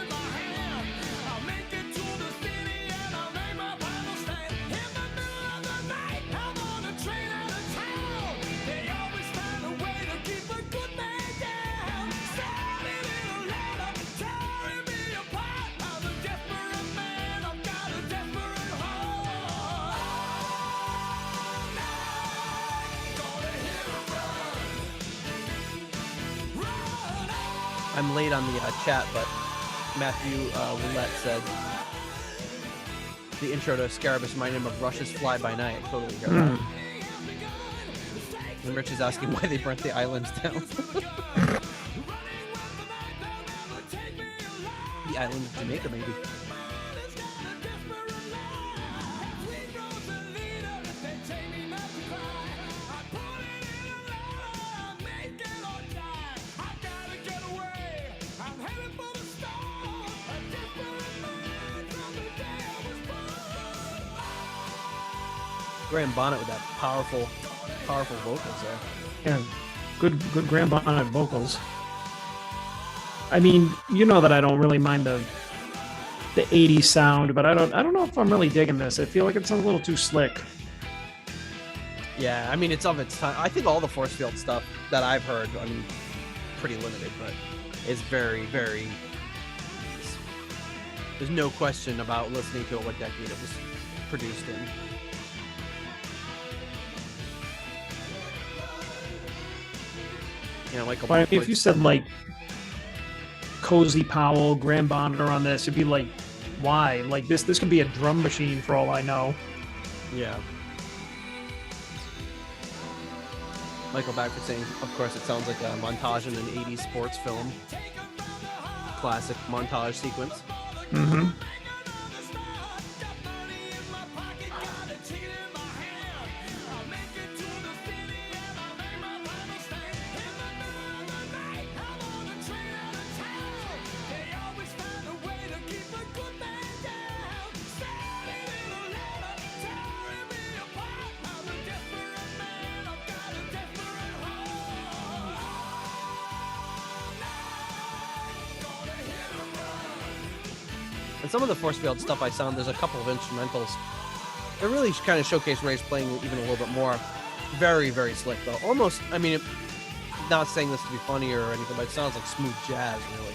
I'm late on the chat, but Matthew Willette said the intro to Scarabus reminded him of Rush's Fly By Night. I totally get that. And Rich is asking why they burnt the islands down. The island of Jamaica, maybe. Graham Bonnet with that powerful vocals there. Yeah, good Graham Bonnet vocals. I mean, you know that I don't really mind the 80s sound, but I don't know if I'm really digging this. I feel like it sounds a little too slick. Yeah, I mean, it's of its time. I think all the Force Field stuff that I've heard, I mean, pretty limited, but it's very, very. There's no question about listening to it what decade it was produced in. You know, like if you said like Cozy Powell, Graham Bonnet on this, it'd be like, why? Like this could be a drum machine for all I know. Yeah. Michael Backford saying, of course, it sounds like a montage in an 80s sports film. Classic montage sequence. Mm-hmm. And some of the force field stuff I sound, there's a couple of instrumentals. It really kind of showcased Ray's playing even a little bit more. Very, very slick though. Almost, I mean, not saying this to be funny or anything, but it sounds like smooth jazz, really.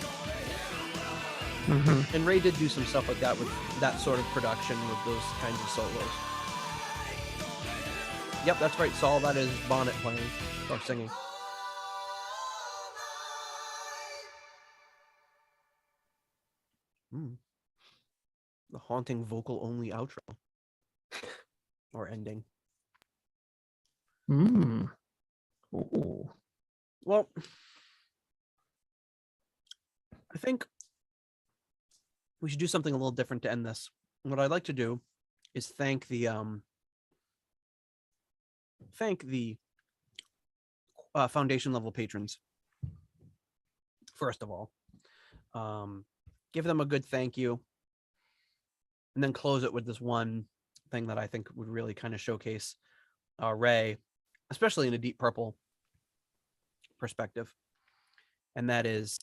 And Ray did do some stuff like that with that sort of production with those kinds of solos. Yep, that's right, Saul. That is Bonnet playing or singing. The haunting vocal-only outro. Or ending. Ooh. Well, I think we should do something a little different to end this. What I'd like to do is thank the foundation level patrons. First of all, give them a good thank you, and then close it with this one thing that I think would really kind of showcase Ray, especially in a Deep Purple perspective, and that is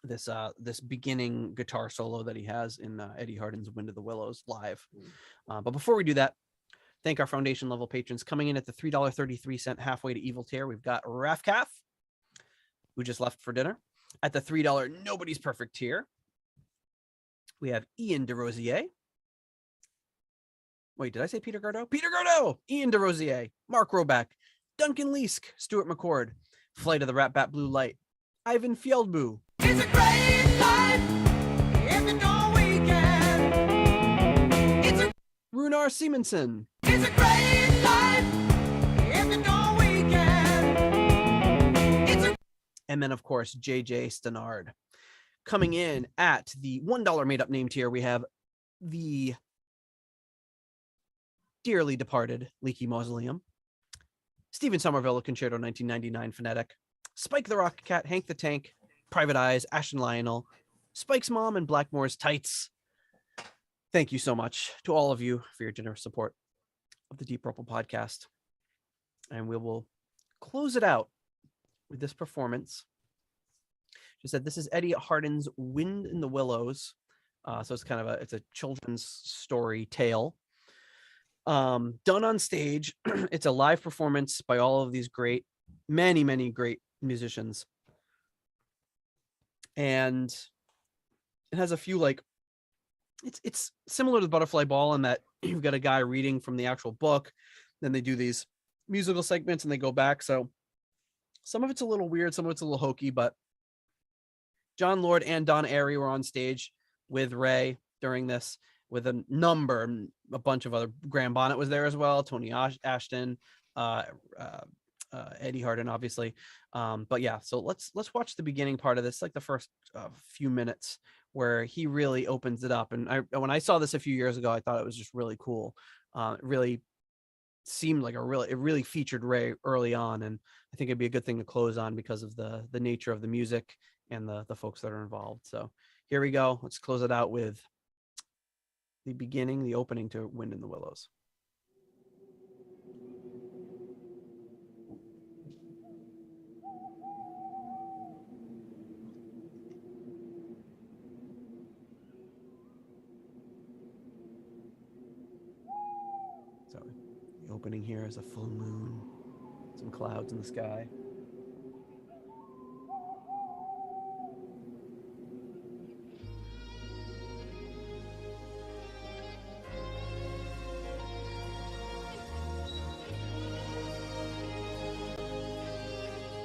this beginning guitar solo that he has in Eddie Hardin's Wind of the Willows live. But before we do that, thank our foundation level patrons. Coming in at the $3.33 halfway to Evil Tear, we've got Rafcaf, who just left for dinner. At the $3 Nobody's Perfect tier, we have Ian DeRosier. Wait, did I say Peter Gardeau? Peter Gardeau! Ian DeRosier, Mark Roback, Duncan Leask, Stuart McCord, Flight of the Rat Bat Blue Light, Ivan Fjeldbu. It's a great life if you know we can. It's a Runar Simonson. It's a great life if you know we can. It's a And then, of course, JJ Stenard. Coming in at the $1 made-up name tier, we have the dearly departed Leaky Mausoleum, Stephen Somerville of Concerto 1999 Phonetic, Spike the Rocket Cat, Hank the Tank, Private Eyes, Ashton Lionel, Spike's Mom, and Blackmore's Tights. Thank you so much to all of you for your generous support of the Deep Purple podcast. And we will close it out with this performance. She said, this is Eddie Hardin's Wind in the Willows. So it's kind of it's a children's story tale. Done on stage. It's a live performance by all of these many great musicians. And it has a few it's similar to the Butterfly Ball in that you've got a guy reading from the actual book, then they do these musical segments and they go back. So some of it's a little weird, some of it's a little hokey, but John Lord and Don Airey were on stage with Ray during this, with a bunch of other. Graham Bonnet was there as well, Tony Ashton, Eddie Hardin, obviously. But yeah, so let's watch the beginning part of this, like the first few minutes where he really opens it up. And when I saw this a few years ago, I thought it was just really cool. It really seemed like it really featured Ray early on, and I think it'd be a good thing to close on because of the nature of the music and the folks that are involved. So here we go. Let's close it out with the opening to Wind in the Willows. So the opening here is a full moon, some clouds in the sky.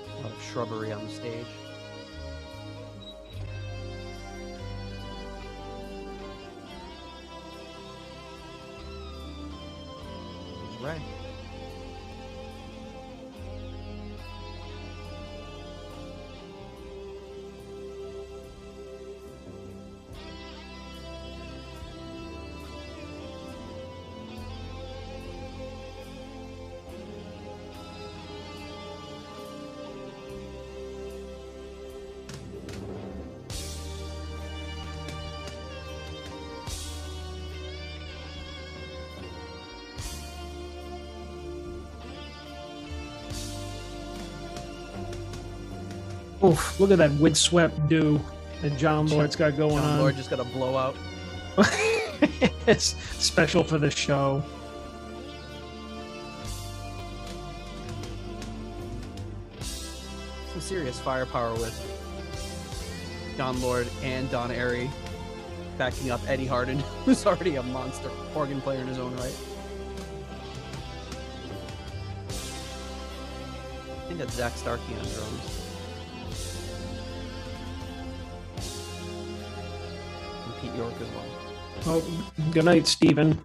A lot of shrubbery on the stage. There's Ray. Oof, look at that windswept dew that John Lord's got going John on. Lord just got a blowout. It's special for the show. Some serious firepower with John Lord and Don Airy backing up Eddie Harden, who's already a monster organ player in his own right. I think that's Zach Starkey on drums. And Pete York as well. Oh, good night, Stephen.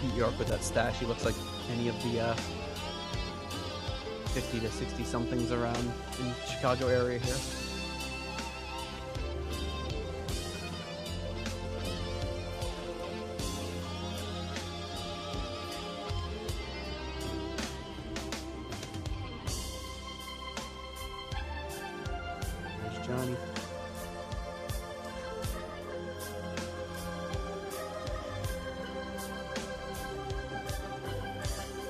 Pete York with that stash. He looks like any of the 50 to 60 somethings around in the Chicago area here. There's Johnny.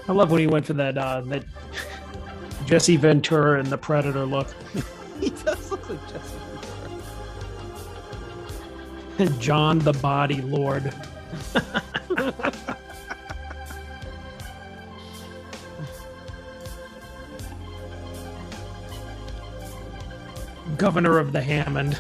I love when he went for that Jesse Ventura and the Predator look. He does look like Jesse Ventura. John the Body Lord. Governor of the Hammond.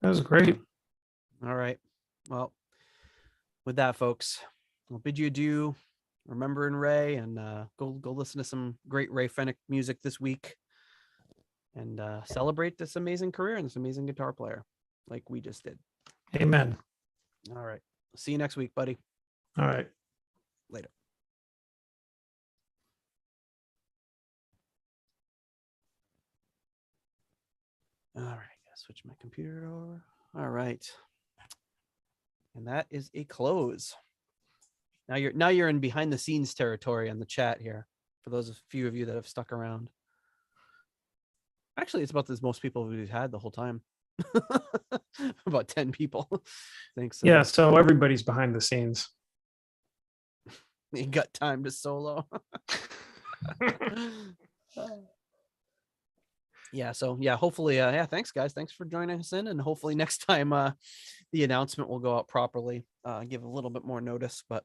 That was great. All right. Well, with that, folks, I'll bid you adieu. Remembering Ray, and go listen to some great Ray Fenwick music this week, and celebrate this amazing career and this amazing guitar player, like we just did. Amen. All right. See you next week, buddy. All right. Later. All right. Gotta switch my computer over. All right. And that is a close. Now you're in behind the scenes territory on the chat here, for those few of you that have stuck around. Actually, it's about as most people we've had the whole time. About 10 people. Thanks. Yeah, so everybody's behind the scenes. You got time to solo. Yeah, so yeah, hopefully thanks guys, thanks for joining us in, and hopefully next time the announcement will go out properly, give a little bit more notice. But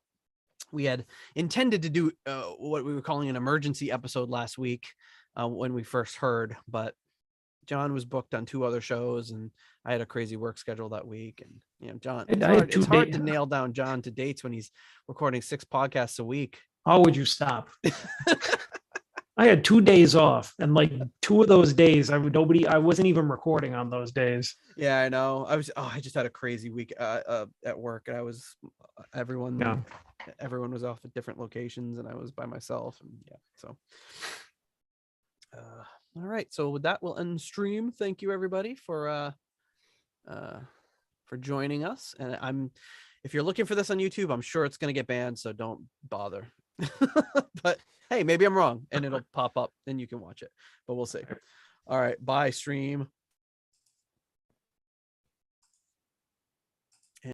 we had intended to do what we were calling an emergency episode last week when we first heard, but John was booked on 2 other shows, and I had a crazy work schedule that week. And John, it's hard to nail down John to dates when he's recording 6 podcasts a week. How would you stop? I had 2 days off, and like 2 of those days, I wasn't even recording on those days. Yeah, I know. I just had a crazy week at work, and everyone was off at different locations, and I was by myself, and yeah, so all right, so with that, we'll end stream. Thank you everybody for joining us. And if you're looking for this on YouTube, I'm sure it's going to get banned, so don't bother. But hey, maybe I'm wrong and it'll pop up and you can watch it, but we'll see. All right, bye stream.